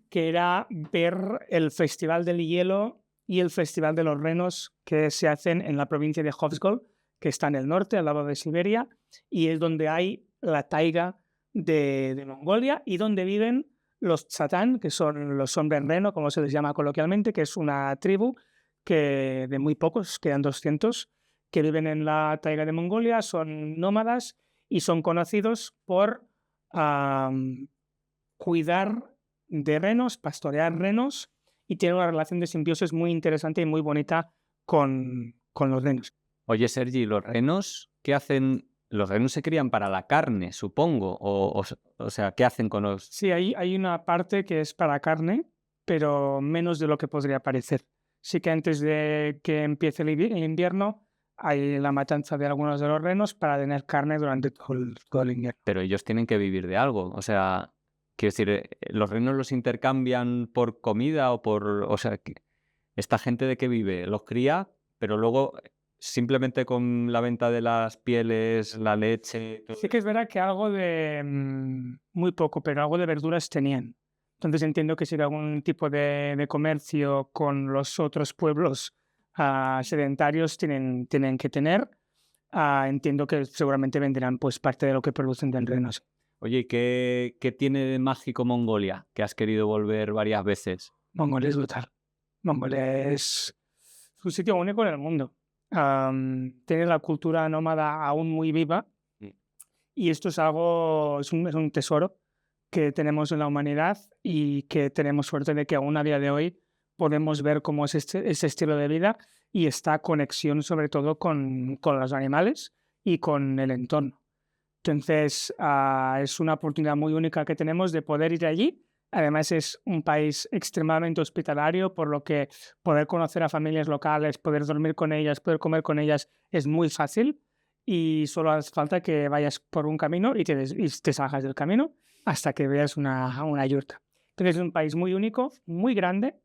que era ver el Festival del Hielo y el Festival de los Renos que se hacen en la provincia de Hovsgol, que está en el norte, al lado de Siberia, y es donde hay la taiga de Mongolia y donde viven los Chatán, que son los hombres reno, como se les llama coloquialmente, que es una tribu que de muy pocos, quedan 200, que viven en la taiga de Mongolia, son nómadas y son conocidos por cuidar de renos, pastorear renos y tienen una relación de simbiosis muy interesante y muy bonita con los renos. Oye, Sergi, ¿los renos qué hacen? Los renos se crían para la carne, supongo, o sea, ¿qué hacen con los...? Sí, hay una parte que es para carne, pero menos de lo que podría parecer. Sí que antes de que empiece el invierno hay la matanza de algunos de los renos para tener carne durante todo el invierno. Pero ellos tienen que vivir de algo, o sea, quiero decir, ¿los renos los intercambian por comida o por...? O sea, ¿esta gente de qué vive? Los cría, pero luego simplemente con la venta de las pieles, la leche... todo Sí que es eso. verdad que algo de, muy poco, pero algo de verduras tenían. Entonces entiendo que si hay algún tipo de comercio con los otros pueblos sedentarios tienen que tener. Entiendo que seguramente venderán pues parte de lo que producen de renos. Oye, ¿y qué tiene de mágico Mongolia, que has querido volver varias veces? Mongolia es brutal. Mongolia es un sitio único en el mundo. Tiene la cultura nómada aún muy viva. Mm. Y esto es un tesoro que tenemos en la humanidad y que tenemos suerte de que aún a día de hoy podemos ver cómo es ese estilo de vida y esta conexión sobre todo con los animales y con el entorno. Entonces, es una oportunidad muy única que tenemos de poder ir allí. Además, es un país extremadamente hospitalario, por lo que poder conocer a familias locales, poder dormir con ellas, poder comer con ellas es muy fácil y solo hace falta que vayas por un camino y te salgas del camino hasta que veas una yurta. Entonces, es un país muy único, muy grande.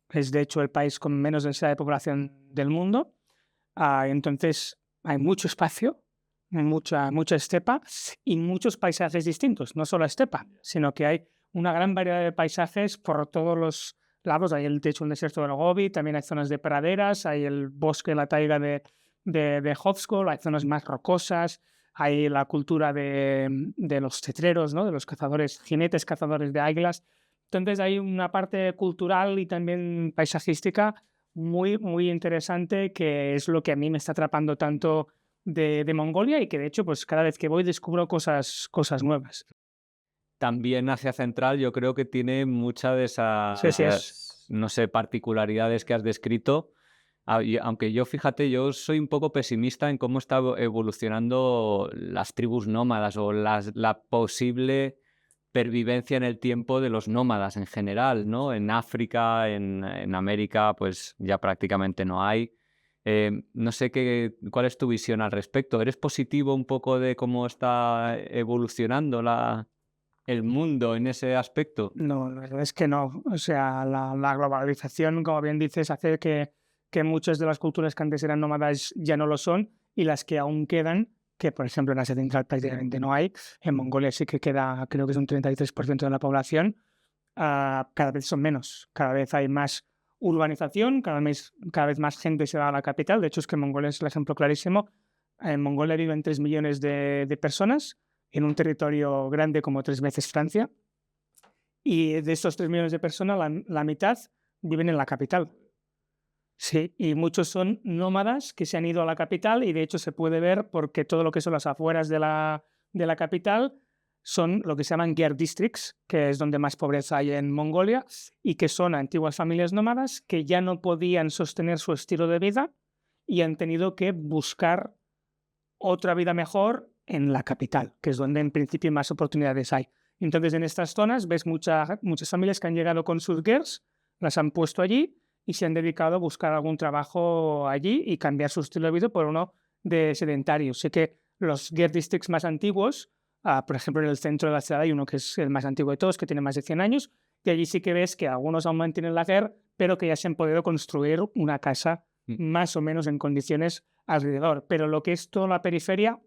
Es, de hecho, el país con menos densidad de población del mundo. Entonces, hay mucho espacio, mucha estepa y muchos paisajes distintos. No solo estepa, sino que hay una gran variedad de paisajes por todos los lados. Hay de hecho un desierto del Gobi, también hay zonas de praderas, hay el bosque, la taiga de Hovsgol, hay zonas más rocosas, hay la cultura de los cetreros, ¿no? De los cazadores, jinetes cazadores de águilas. Entonces hay una parte cultural y también paisajística muy, muy interesante, que es lo que a mí me está atrapando tanto de Mongolia y que de hecho pues cada vez que voy descubro cosas nuevas. También Asia Central yo creo que tiene muchas de Sí, sí, esas, no sé, particularidades que has descrito. Aunque yo, fíjate, yo soy un poco pesimista en cómo está evolucionando las tribus nómadas o la posible pervivencia en el tiempo de los nómadas en general, ¿no? En África, en América, pues ya prácticamente no hay. No sé cuál es tu visión al respecto. ¿Eres positivo un poco de cómo está evolucionando el mundo en ese aspecto? No, la verdad es que no. O sea, la globalización, como bien dices, hace que que muchas de las culturas que antes eran nómadas ya no lo son, y las que aún quedan, que por ejemplo en Asia Central prácticamente no hay, en Mongolia sí que queda, creo que es un 33% de la población, cada vez son menos, cada vez hay más urbanización, cada vez más gente se va a la capital. De hecho, es que Mongolia es el ejemplo clarísimo. En Mongolia viven 3 millones de personas en un territorio grande como 3 veces Francia, y de estos 3 millones de personas, la mitad viven en la capital. Sí, y muchos son nómadas que se han ido a la capital, y de hecho se puede ver porque todo lo que son las afueras de la capital son lo que se llaman Ger Districts, que es donde más pobreza hay en Mongolia, y que son antiguas familias nómadas que ya no podían sostener su estilo de vida y han tenido que buscar otra vida mejor en la capital, que es donde en principio más oportunidades hay. Entonces en estas zonas ves muchas familias que han llegado con sus gers, las han puesto allí y se han dedicado a buscar algún trabajo allí y cambiar su estilo de vida por uno de sedentario. Sé que los Ger Districts más antiguos, por ejemplo en el centro de la ciudad hay uno que es el más antiguo de todos, que tiene más de 100 años, y allí sí que ves que algunos aún mantienen la Ger, pero que ya se han podido construir una casa más o menos en condiciones alrededor. Pero lo que es toda la periferia,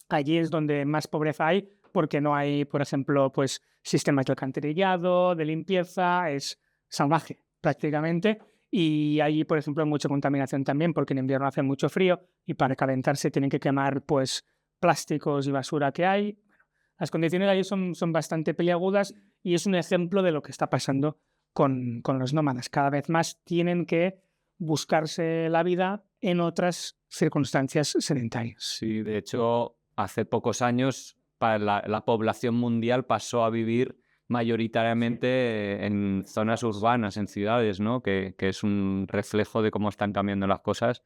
allí es donde más pobreza hay, porque no hay, por ejemplo, pues sistemas de alcantarillado, de limpieza, es salvaje prácticamente. Y allí, por ejemplo, hay mucha contaminación también, porque en invierno hace mucho frío y para calentarse tienen que quemar pues plásticos y basura que hay. Las condiciones allí son bastante peliagudas, y es un ejemplo de lo que está pasando con los nómadas. Cada vez más tienen que buscarse la vida en otras circunstancias sedentarias. Sí, de hecho, hace pocos años la población mundial pasó a vivir mayoritariamente en zonas urbanas, en ciudades, ¿no? Que es un reflejo de cómo están cambiando las cosas.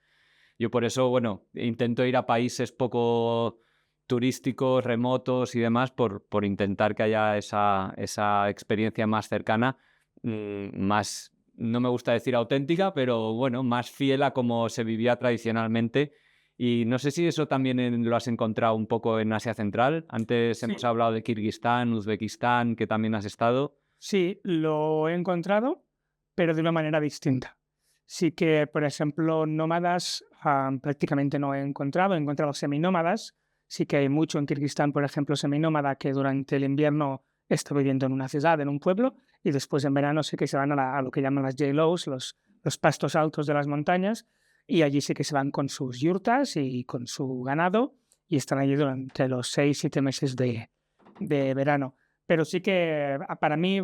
Yo por eso, bueno, intento ir a países poco turísticos, remotos y demás, por intentar que haya esa experiencia más cercana, más, no me gusta decir auténtica, pero bueno, más fiel a cómo se vivía tradicionalmente. Y no sé si eso también lo has encontrado un poco en Asia Central. Antes hemos hablado de Kirguistán, Uzbekistán, que también has estado. Sí, lo he encontrado, pero de una manera distinta. Sí que, por ejemplo, nómadas prácticamente no he encontrado seminómadas. Sí que hay mucho en Kirguistán, por ejemplo, seminómada que durante el invierno está viviendo en una ciudad, en un pueblo, y después en verano sí que se van a lo que llaman las J-Lows, los pastos altos de las montañas, y allí sí que se van con sus yurtas y con su ganado, y están allí durante los 6-7 meses de verano. Pero sí que para mí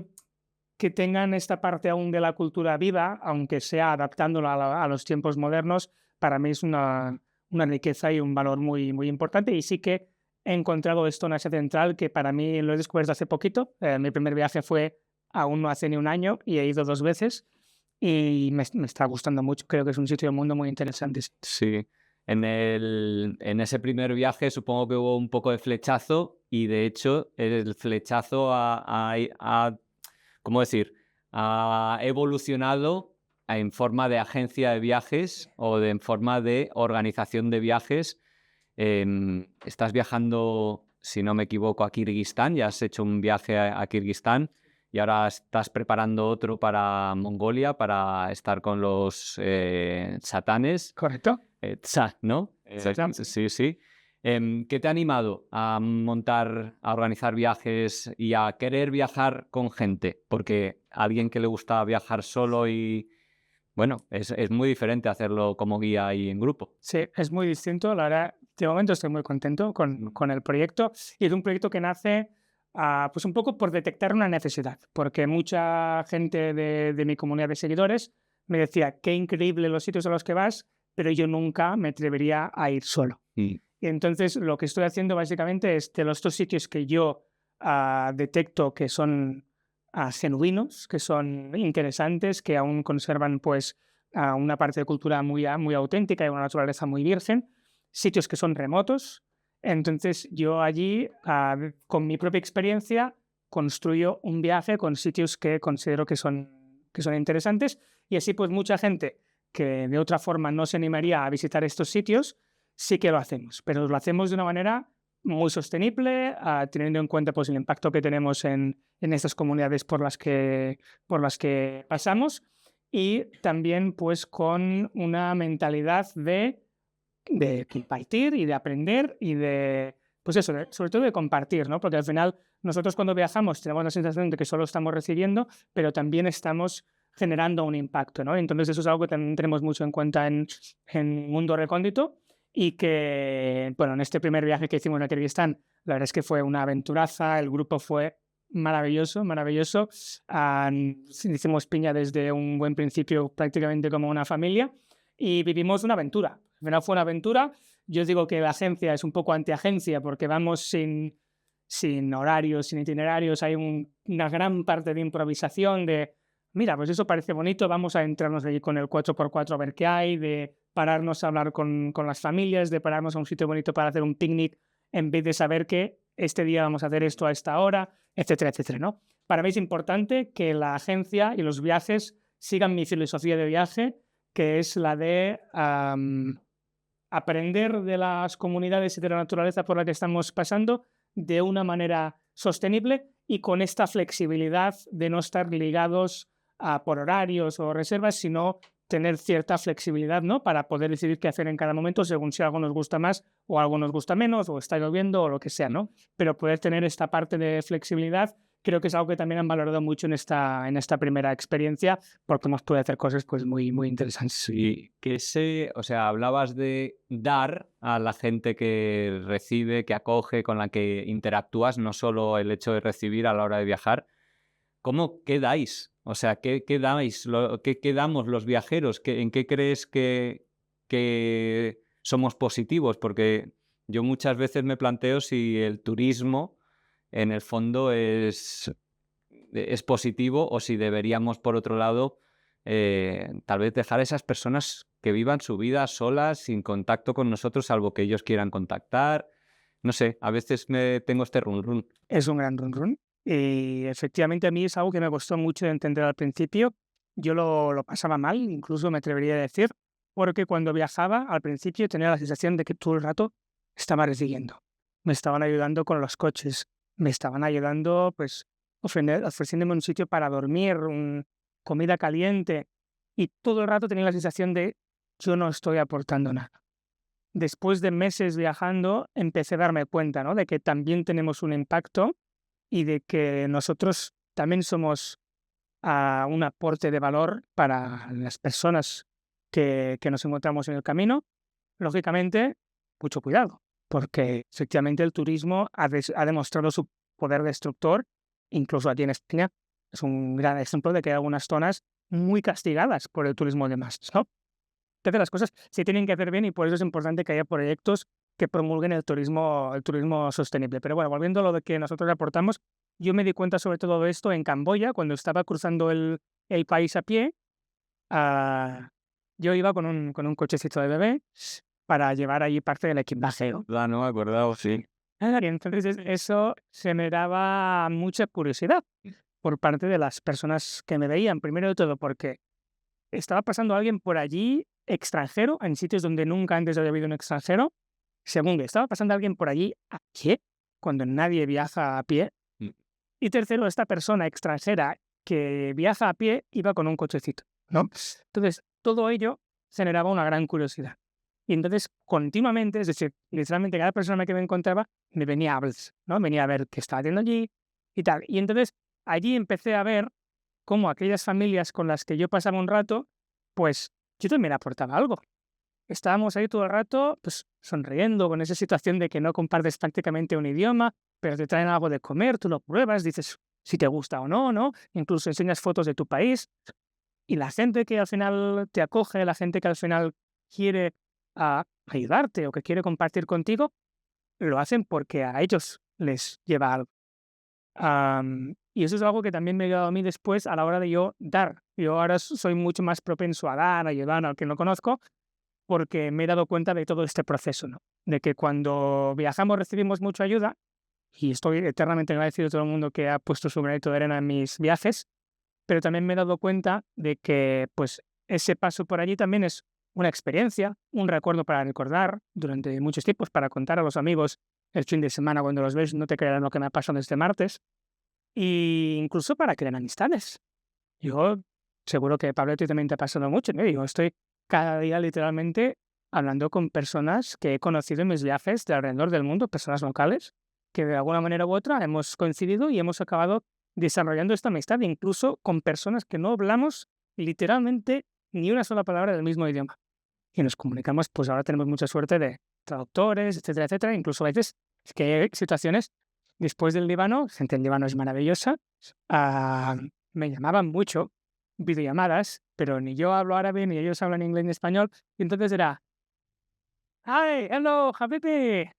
que tengan esta parte aún de la cultura viva, aunque sea adaptándola a los tiempos modernos, para mí es una riqueza y un valor muy, muy importante. Y sí que he encontrado esto en Asia Central, que para mí lo he descubierto hace poquito. Mi primer viaje fue aún no hace ni un año y he ido 2 veces y me está gustando mucho. Creo que es un sitio del mundo muy interesante. Sí. En ese primer viaje supongo que hubo un poco de flechazo, y de hecho el flechazo ¿cómo decir? Ha evolucionado en forma de agencia de viajes o en forma de organización de viajes. Estás viajando, si no me equivoco, a Kirguistán, ya has hecho un viaje a Kirguistán y ahora estás preparando otro para Mongolia para estar con los satanes. ¿Correcto? ¿No? Sí, sí. ¿Qué te ha animado a organizar viajes y a querer viajar con gente? Porque a alguien que le gusta viajar solo bueno, es muy diferente hacerlo como guía y en grupo. Sí, es muy distinto. La verdad, de momento estoy muy contento con el proyecto, y es un proyecto que nace pues un poco por detectar una necesidad, porque mucha gente de mi comunidad de seguidores me decía, qué increíble los sitios a los que vas, pero yo nunca me atrevería a ir solo. Y entonces lo que estoy haciendo básicamente es de los 2 sitios que yo detecto que son genuinos, que son interesantes, que aún conservan pues una parte de cultura muy, muy auténtica y una naturaleza muy virgen, sitios que son remotos. Entonces yo allí, con mi propia experiencia, construyo un viaje con sitios que considero que son interesantes, y así pues mucha gente que de otra forma no se animaría a visitar estos sitios, sí que lo hacemos, pero lo hacemos de una manera muy sostenible, teniendo en cuenta pues el impacto que tenemos en estas comunidades por las que pasamos, y también pues con una mentalidad de compartir y de aprender y de, pues eso, sobre todo de compartir, ¿no? Porque al final nosotros cuando viajamos tenemos la sensación de que solo estamos recibiendo, pero también estamos generando un impacto, ¿no? Entonces eso es algo que también tenemos mucho en cuenta en Mundo Recóndito y que, bueno, en este primer viaje que hicimos a Kirguistán, la verdad es que fue una aventuraza, el grupo fue maravilloso, maravilloso. Hicimos piña desde un buen principio, prácticamente como una familia, y vivimos una aventura. Al final fue una aventura. Yo digo que la agencia es un poco antiagencia porque vamos sin horarios, sin itinerarios. Hay una gran parte de improvisación de, mira, pues eso parece bonito, vamos a entrarnos allí con el 4x4 a ver qué hay, de pararnos a hablar con las familias, de pararnos a un sitio bonito para hacer un picnic en vez de saber que este día vamos a hacer esto a esta hora, etcétera, etcétera, ¿no? Para mí es importante que la agencia y los viajes sigan mi filosofía de viaje, que es la de aprender de las comunidades y de la naturaleza por la que estamos pasando de una manera sostenible y con esta flexibilidad de no estar ligados por horarios o reservas, sino tener cierta flexibilidad, ¿no? Para poder decidir qué hacer en cada momento según si algo nos gusta más o algo nos gusta menos o está lloviendo o lo que sea, ¿no? Pero poder tener esta parte de flexibilidad creo que es algo que también han valorado mucho en esta primera experiencia porque hemos podido hacer cosas pues muy, muy interesantes. Sí, o sea, hablabas de dar a la gente que recibe, que acoge, con la que interactúas, no solo el hecho de recibir a la hora de viajar. ¿Qué dais? O sea, ¿qué dais? ¿Qué damos los viajeros? ¿En qué crees que somos positivos? Porque yo muchas veces me planteo si el turismo en el fondo es positivo o si deberíamos, por otro lado, tal vez dejar a esas personas que vivan su vida solas, sin contacto con nosotros, salvo que ellos quieran contactar. No sé, a veces tengo este run. Es un gran run run. Y efectivamente a mí es algo que me costó mucho de entender al principio. Yo lo pasaba mal, incluso me atrevería a decir, porque cuando viajaba al principio tenía la sensación de que todo el rato estaba recibiendo. Me estaban ayudando con los coches, me estaban ayudando, pues, ofreciéndome un sitio para dormir, comida caliente, y todo el rato tenía la sensación de yo no estoy aportando nada. Después de meses viajando, empecé a darme cuenta, ¿no? De que también tenemos un impacto y de que nosotros también somos un aporte de valor para las personas que nos encontramos en el camino. Lógicamente, mucho cuidado, porque efectivamente el turismo ha demostrado su poder destructor, incluso aquí en España. Es un gran ejemplo de que hay algunas zonas muy castigadas por el turismo de masas, ¿no? Entonces las cosas se tienen que hacer bien y por eso es importante que haya proyectos que promulguen el turismo sostenible. Pero bueno, volviendo a lo de que nosotros aportamos, yo me di cuenta sobre todo de esto en Camboya, cuando estaba cruzando el país a pie. Yo iba con un cochecito de bebé para llevar allí parte del equipaje, ¿no? No me he acordado, sí. Y entonces eso generaba mucha curiosidad por parte de las personas que me veían. Primero de todo porque estaba pasando alguien por allí extranjero, en sitios donde nunca antes había habido un extranjero. Segundo, estaba pasando alguien por allí a pie, cuando nadie viaja a pie. Mm. Y tercero, esta persona extranjera que viaja a pie iba con un cochecito, ¿no? Entonces, todo ello generaba una gran curiosidad. Y entonces, continuamente, es decir, literalmente cada persona que me encontraba me venía a hablar, ¿no? Venía a ver qué estaba haciendo allí y tal. Y entonces, allí empecé a ver cómo aquellas familias con las que yo pasaba un rato, pues yo también aportaba algo. Estábamos ahí todo el rato, pues sonriendo con esa situación de que no compartes prácticamente un idioma, pero te traen algo de comer, tú lo pruebas, dices si te gusta o no, ¿no? Incluso enseñas fotos de tu país. Y la gente que al final te acoge, la gente que al final quiere ayudarte o que quiere compartir contigo, lo hacen porque a ellos les lleva algo. Y eso es algo que también me ha ayudado a mí después a la hora de yo dar. Yo ahora soy mucho más propenso a dar, a ayudar al que no conozco, porque me he dado cuenta de todo este proceso, ¿no? De que cuando viajamos recibimos mucha ayuda, y estoy eternamente agradecido a todo el mundo que ha puesto su granito de arena en mis viajes, pero también me he dado cuenta de que pues, ese paso por allí también es una experiencia, un recuerdo para recordar durante muchos tiempos, para contar a los amigos el fin de semana cuando los ves, no te creerán lo que me ha pasado este martes, e incluso para crear amistades. Yo seguro que Pablo, a ti también te ha pasado mucho, ¿no? Digo, estoy cada día literalmente hablando con personas que he conocido en mis viajes de alrededor del mundo, personas locales, que de alguna manera u otra hemos coincidido y hemos acabado desarrollando esta amistad, incluso con personas que no hablamos literalmente ni una sola palabra del mismo idioma. Y nos comunicamos, pues ahora tenemos mucha suerte de traductores, etcétera, etcétera. Incluso a veces es que hay situaciones después del Líbano, gente en Líbano es maravillosa, ah, me llamaban mucho, videollamadas, pero ni yo hablo árabe, ni ellos hablan inglés ni español. Y entonces era, hi, hello, habibi,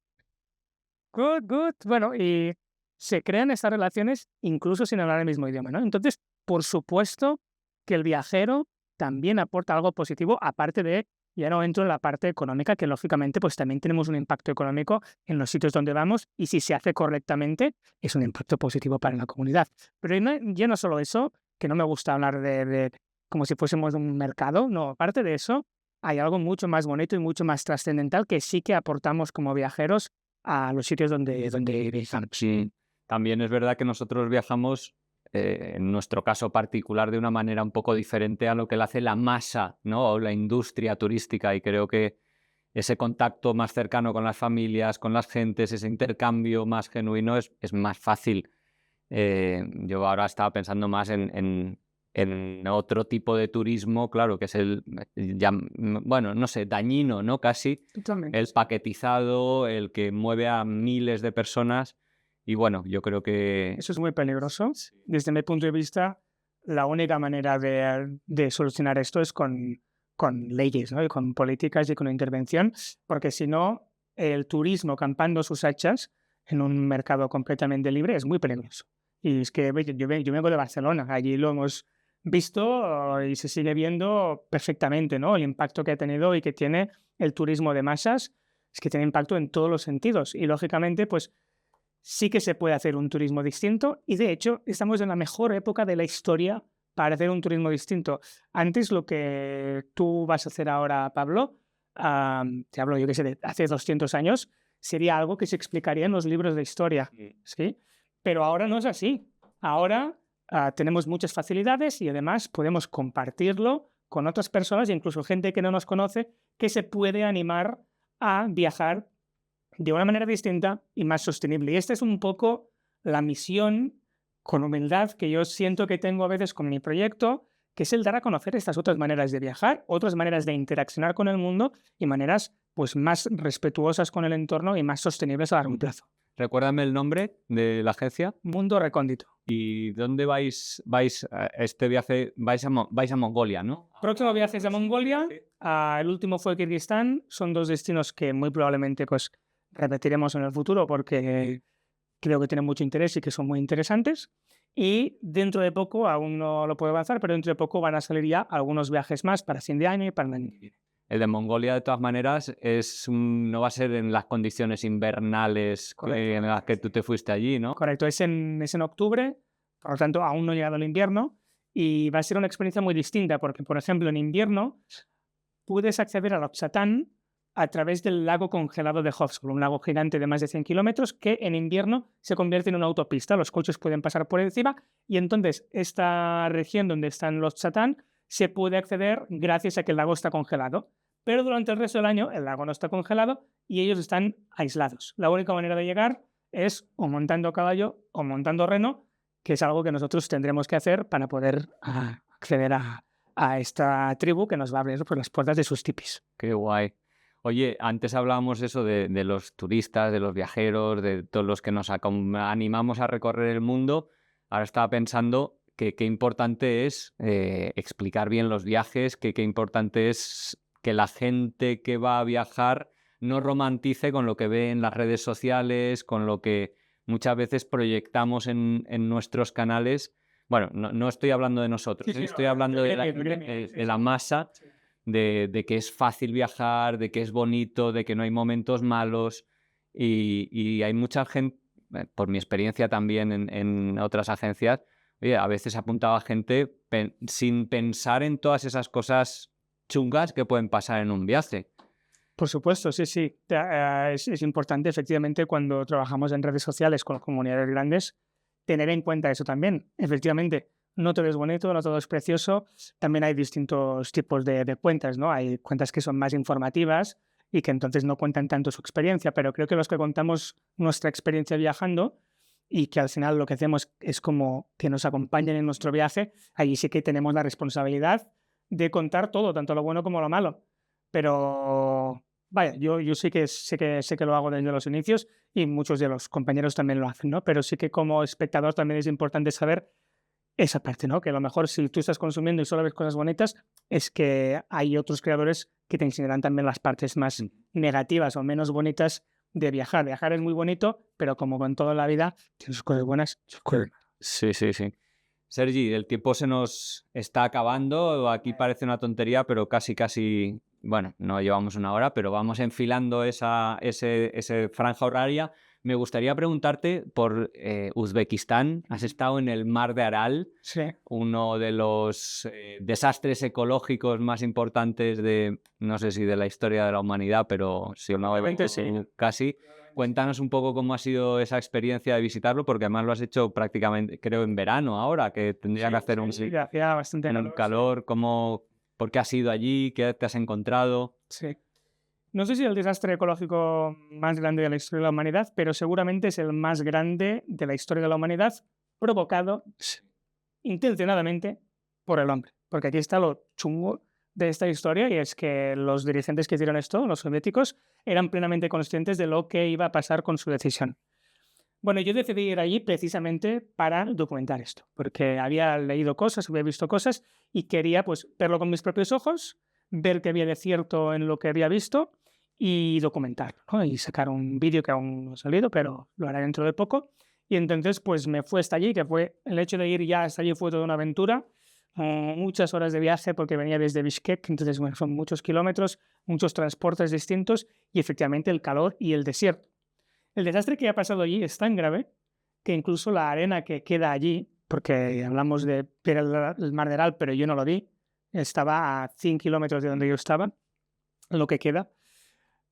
good, good. Bueno, y se crean estas relaciones incluso sin hablar el mismo idioma, ¿no? Entonces, por supuesto que el viajero también aporta algo positivo, aparte de, ya no entro en la parte económica, que lógicamente pues también tenemos un impacto económico en los sitios donde vamos y si se hace correctamente es un impacto positivo para la comunidad. Pero ya no solo eso, que no me gusta hablar de como si fuésemos un mercado, no, aparte de eso, hay algo mucho más bonito y mucho más trascendental que sí que aportamos como viajeros a los sitios donde viajamos. Sí. También es verdad que nosotros viajamos, en nuestro caso particular, de una manera un poco diferente a lo que le hace la masa, ¿no? O la industria turística, y creo que ese contacto más cercano con las familias, con las gentes, ese intercambio más genuino es más fácil. Yo ahora estaba pensando más en otro tipo de turismo, claro, que es bueno, no sé, dañino, ¿no? Casi, Totalmente. el paquetizado, el que mueve a miles de personas. Y bueno, yo creo que Eso es muy peligroso. sí. Desde mi punto de vista, la única manera de solucionar esto es con leyes, ¿no? Y con políticas y con intervención, porque si no, el turismo campando sus hachas en un mercado completamente libre es muy peligroso. Y es que yo vengo de Barcelona, allí lo hemos visto y se sigue viendo perfectamente, ¿no? El impacto que ha tenido y que tiene el turismo de masas, es que tiene impacto en todos los sentidos. Y lógicamente, pues sí que se puede hacer un turismo distinto y de hecho estamos en la mejor época de la historia para hacer un turismo distinto. Antes lo que tú vas a hacer ahora, Pablo, te hablo yo que sé, de hace 200 años, sería algo que se explicaría en los libros de historia, ¿sí? Pero ahora no es así. Ahora tenemos muchas facilidades y además podemos compartirlo con otras personas, incluso gente que no nos conoce, que se puede animar a viajar de una manera distinta y más sostenible. Y esta es un poco la misión con humildad que yo siento que tengo a veces con mi proyecto, que es el dar a conocer estas otras maneras de viajar, otras maneras de interaccionar con el mundo y maneras pues más respetuosas con el entorno y más sostenibles a largo plazo. Recuérdame el nombre de la agencia. Mundo recóndito. ¿Y dónde vais a este viaje? Vais a Mongolia, ¿no? Próximo viaje es a Mongolia. Sí. El último fue Kirguistán. Son dos destinos que muy probablemente pues repetiremos en el futuro porque creo que tienen mucho interés y que son muy interesantes. Y dentro de poco, aún no lo puedo avanzar, pero dentro de poco van a salir ya algunos viajes más para fin de año y para el año que viene. El de Mongolia, de todas maneras, no va a ser en las condiciones invernales en las que tú te fuiste allí, ¿no? Correcto, es en octubre, por lo tanto aún no ha llegado el invierno y va a ser una experiencia muy distinta porque, por ejemplo, en invierno puedes acceder a Lopsatán a través del lago congelado de Hofsor, un lago gigante de más de 100 kilómetros que en invierno se convierte en una autopista, los coches pueden pasar por encima y entonces esta región donde están los Lopsatán se puede acceder gracias a que el lago está congelado. Pero durante el resto del año el lago no está congelado y ellos están aislados. La única manera de llegar es o montando caballo o montando reno, que es algo que nosotros tendremos que hacer para poder acceder a esta tribu que nos va a abrir por las puertas de sus tipis. Qué guay. Oye, antes hablábamos eso de los turistas, de los viajeros, de todos los que nos animamos a recorrer el mundo. Ahora estaba pensando que qué importante es explicar bien los viajes, que qué importante es que la gente que va a viajar no romantice con lo que ve en las redes sociales, con lo que muchas veces proyectamos en nuestros canales. Bueno, no estoy hablando de nosotros, estoy hablando de la masa, de que es fácil viajar, de que es bonito, de que no hay momentos malos. Y hay mucha gente, por mi experiencia también en otras agencias, oye, a veces apuntaba gente sin pensar en todas esas cosas chungas que pueden pasar en un viaje. Por supuesto, sí, sí. Es importante, efectivamente, cuando trabajamos en redes sociales con comunidades grandes, tener en cuenta eso también. Efectivamente, no todo es bonito, no todo es precioso. También hay distintos tipos de cuentas, ¿no? Hay cuentas que son más informativas y que entonces no cuentan tanto su experiencia, pero creo que los que contamos nuestra experiencia viajando y que al final lo que hacemos es como que nos acompañen en nuestro viaje, ahí sí que tenemos la responsabilidad de contar todo, tanto lo bueno como lo malo. Pero vaya, yo sí que sé que lo hago desde los inicios y muchos de los compañeros también lo hacen, ¿no? Pero sí que como espectador también es importante saber esa parte, ¿no? Que a lo mejor si tú estás consumiendo y solo ves cosas bonitas, es que hay otros creadores que te enseñarán también las partes más negativas o menos bonitas de viajar. Viajar es muy bonito, pero como con toda la vida, tiene sus cosas buenas y sus cosas malas. Sí, sí, sí. Sergi, el tiempo se nos está acabando. Aquí parece una tontería, pero casi, bueno, no llevamos una hora, pero vamos enfilando ese franja horaria. Me gustaría preguntarte por Uzbekistán. Has estado en el Mar de Aral, Sí. uno de los desastres ecológicos más importantes de, no sé si de la historia de la humanidad, pero si no, Probablemente sí. casi. Cuéntanos un poco cómo ha sido esa experiencia de visitarlo, porque además lo has hecho prácticamente, creo, en verano ahora, que tendría que hacer Sí, hacía bastante un calor. ¿Por qué has ido allí? ¿Qué te has encontrado? Sí. No sé si el desastre ecológico más grande de la historia de la humanidad, pero seguramente es el más grande de la historia de la humanidad, provocado intencionadamente por el hombre. Porque aquí está lo chungo de esta historia y es que los dirigentes que hicieron esto, los soviéticos, eran plenamente conscientes de lo que iba a pasar con su decisión. Bueno, yo decidí ir allí precisamente para documentar esto, porque había leído cosas, había visto cosas y quería pues verlo con mis propios ojos, ver qué había de cierto en lo que había visto y documentarlo, ¿no? Y sacar un vídeo que aún no ha salido, pero lo haré dentro de poco. Y entonces pues me fui hasta allí, que fue el hecho de ir ya hasta allí fue toda una aventura, muchas horas de viaje porque venía desde Bishkek, entonces bueno, son muchos kilómetros, muchos transportes distintos y efectivamente el calor y el desierto. El desastre que ha pasado allí es tan grave que incluso la arena que queda allí, porque hablamos de ver el Mar de Aral, pero yo no lo vi, estaba a 100 kilómetros de donde yo estaba, lo que queda,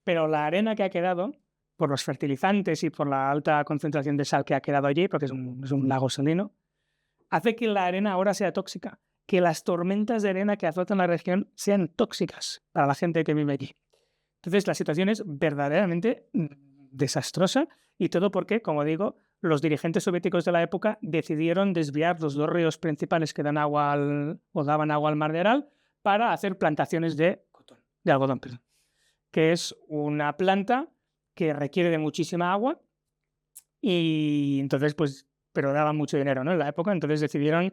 pero la arena que ha quedado, por los fertilizantes y por la alta concentración de sal que ha quedado allí, porque es un lago salino, hace que la arena ahora sea tóxica, que las tormentas de arena que azotan la región sean tóxicas para la gente que vive allí. Entonces, la situación es verdaderamente desastrosa y todo porque, como digo, los dirigentes soviéticos de la época decidieron desviar los dos ríos principales que dan agua o daban agua al Mar de Aral para hacer plantaciones de algodón, perdón, que es una planta que requiere de muchísima agua y entonces, pues, pero daba mucho dinero, ¿no? En la época, entonces decidieron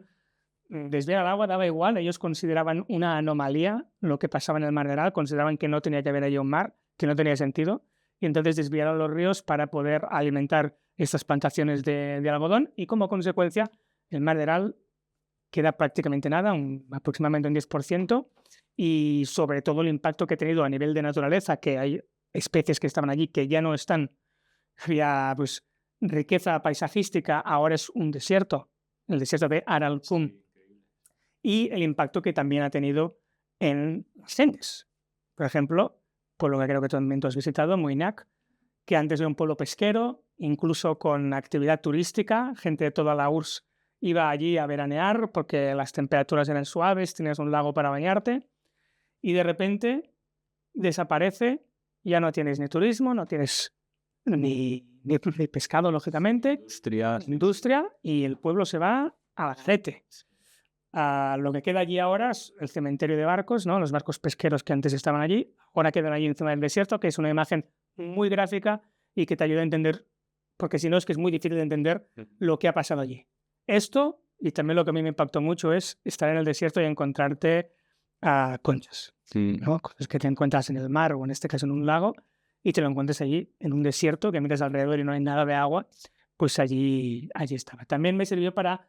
desviar el agua, daba igual, ellos consideraban una anomalía lo que pasaba en el Mar de Aral, consideraban que no tenía que haber allí un mar, que no tenía sentido, y entonces desviaron los ríos para poder alimentar estas plantaciones de algodón y como consecuencia el Mar de Aral queda prácticamente nada, aproximadamente un 10%, y sobre todo el impacto que ha tenido a nivel de naturaleza, que hay especies que estaban allí que ya no están, había pues riqueza paisajística, ahora es un desierto, el desierto de Aralkum, y el impacto que también ha tenido en las gentes. Por ejemplo, pueblo que creo que también tú has visitado, Moinac, que antes era un pueblo pesquero, incluso con actividad turística, gente de toda la URSS iba allí a veranear porque las temperaturas eran suaves, tenías un lago para bañarte, y de repente desaparece, ya no tienes ni turismo, no tienes ni pescado, lógicamente, industria, y el pueblo se va al garete. Lo que queda allí ahora es el cementerio de barcos, ¿no? Los barcos pesqueros que antes estaban allí, ahora quedan allí encima del desierto, que es una imagen muy gráfica y que te ayuda a entender, porque si no es que es muy difícil de entender lo que ha pasado allí. Esto, y también lo que a mí me impactó mucho, es estar en el desierto y encontrarte conchas, ¿no? Cosas que te encuentras en el mar o en este caso en un lago y te lo encuentres allí en un desierto que miras alrededor y no hay nada de agua, pues allí estaba. También me sirvió para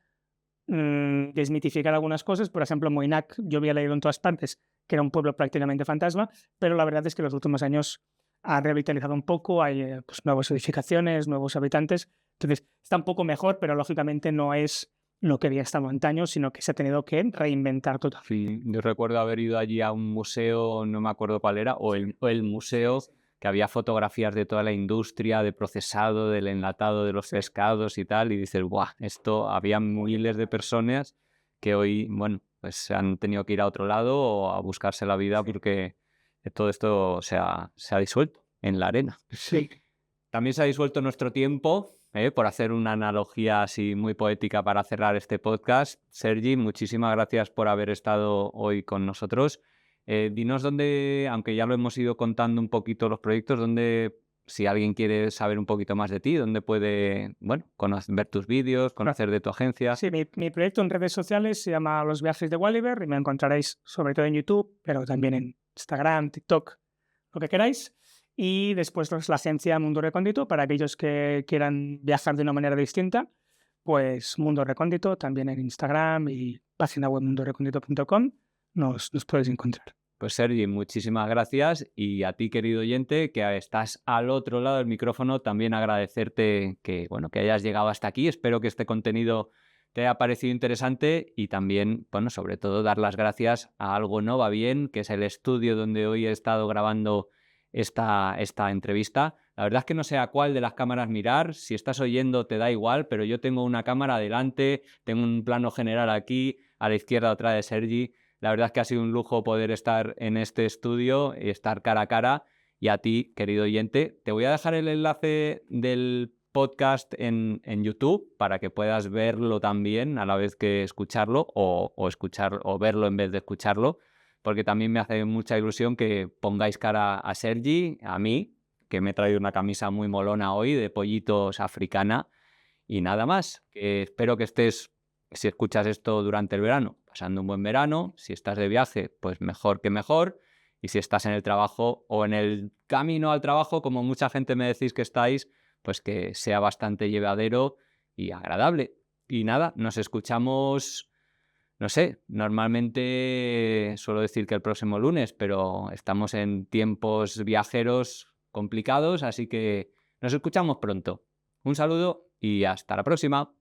desmitificar algunas cosas. Por ejemplo, Moinac, yo había leído en todas partes que era un pueblo prácticamente fantasma, pero la verdad es que en los últimos años ha revitalizado un poco, hay pues, nuevas edificaciones, nuevos habitantes, entonces está un poco mejor, pero lógicamente no es lo que había estado antaño, sino que se ha tenido que reinventar todo. Sí, yo recuerdo haber ido allí a un museo, no me acuerdo cuál era, o el museo, que había fotografías de toda la industria, de procesado, del enlatado de los pescados y tal, y dices, ¡buah! Esto, había miles de personas que hoy, bueno, pues se han tenido que ir a otro lado o a buscarse la vida porque todo esto se ha disuelto en la arena. Sí. También se ha disuelto nuestro tiempo, por hacer una analogía así muy poética para cerrar este podcast. Sergi, muchísimas gracias por haber estado hoy con nosotros. Dinos dónde, aunque ya lo hemos ido contando un poquito los proyectos, dónde, si alguien quiere saber un poquito más de ti, dónde puede, bueno, ver tus vídeos, conocer de tu agencia. Sí, mi proyecto en redes sociales se llama Los Viajes de Walliver y me encontraréis sobre todo en YouTube, pero también en Instagram, TikTok, lo que queráis. Y después la agencia Mundo Recóndito, para aquellos que quieran viajar de una manera distinta, pues Mundo Recóndito, también en Instagram y página web mundorecóndito.com nos podéis encontrar. Pues Sergi, muchísimas gracias, y a ti, querido oyente, que estás al otro lado del micrófono, también agradecerte que, bueno, que hayas llegado hasta aquí. Espero que este contenido te haya parecido interesante y también, bueno, sobre todo dar las gracias a Algo No Va Bien, que es el estudio donde hoy he estado grabando esta entrevista. La verdad es que no sé a cuál de las cámaras mirar. Si estás oyendo te da igual, pero yo tengo una cámara adelante, tengo un plano general aquí, a la izquierda otra de Sergi. La verdad es que ha sido un lujo poder estar en este estudio y estar cara a cara. Y a ti, querido oyente, te voy a dejar el enlace del podcast en YouTube para que puedas verlo también a la vez que escucharlo, o verlo en vez de escucharlo, porque también me hace mucha ilusión que pongáis cara a Sergi, a mí, que me he traído una camisa muy molona hoy de pollitos africana, y nada más. Que espero que estés, si escuchas esto durante el verano, pasando un buen verano. Si estás de viaje, pues mejor que mejor. Y si estás en el trabajo o en el camino al trabajo, como mucha gente me decís que estáis, pues que sea bastante llevadero y agradable. Y nada, nos escuchamos, no sé, normalmente suelo decir que el próximo lunes, pero estamos en tiempos viajeros complicados, así que nos escuchamos pronto. Un saludo y hasta la próxima.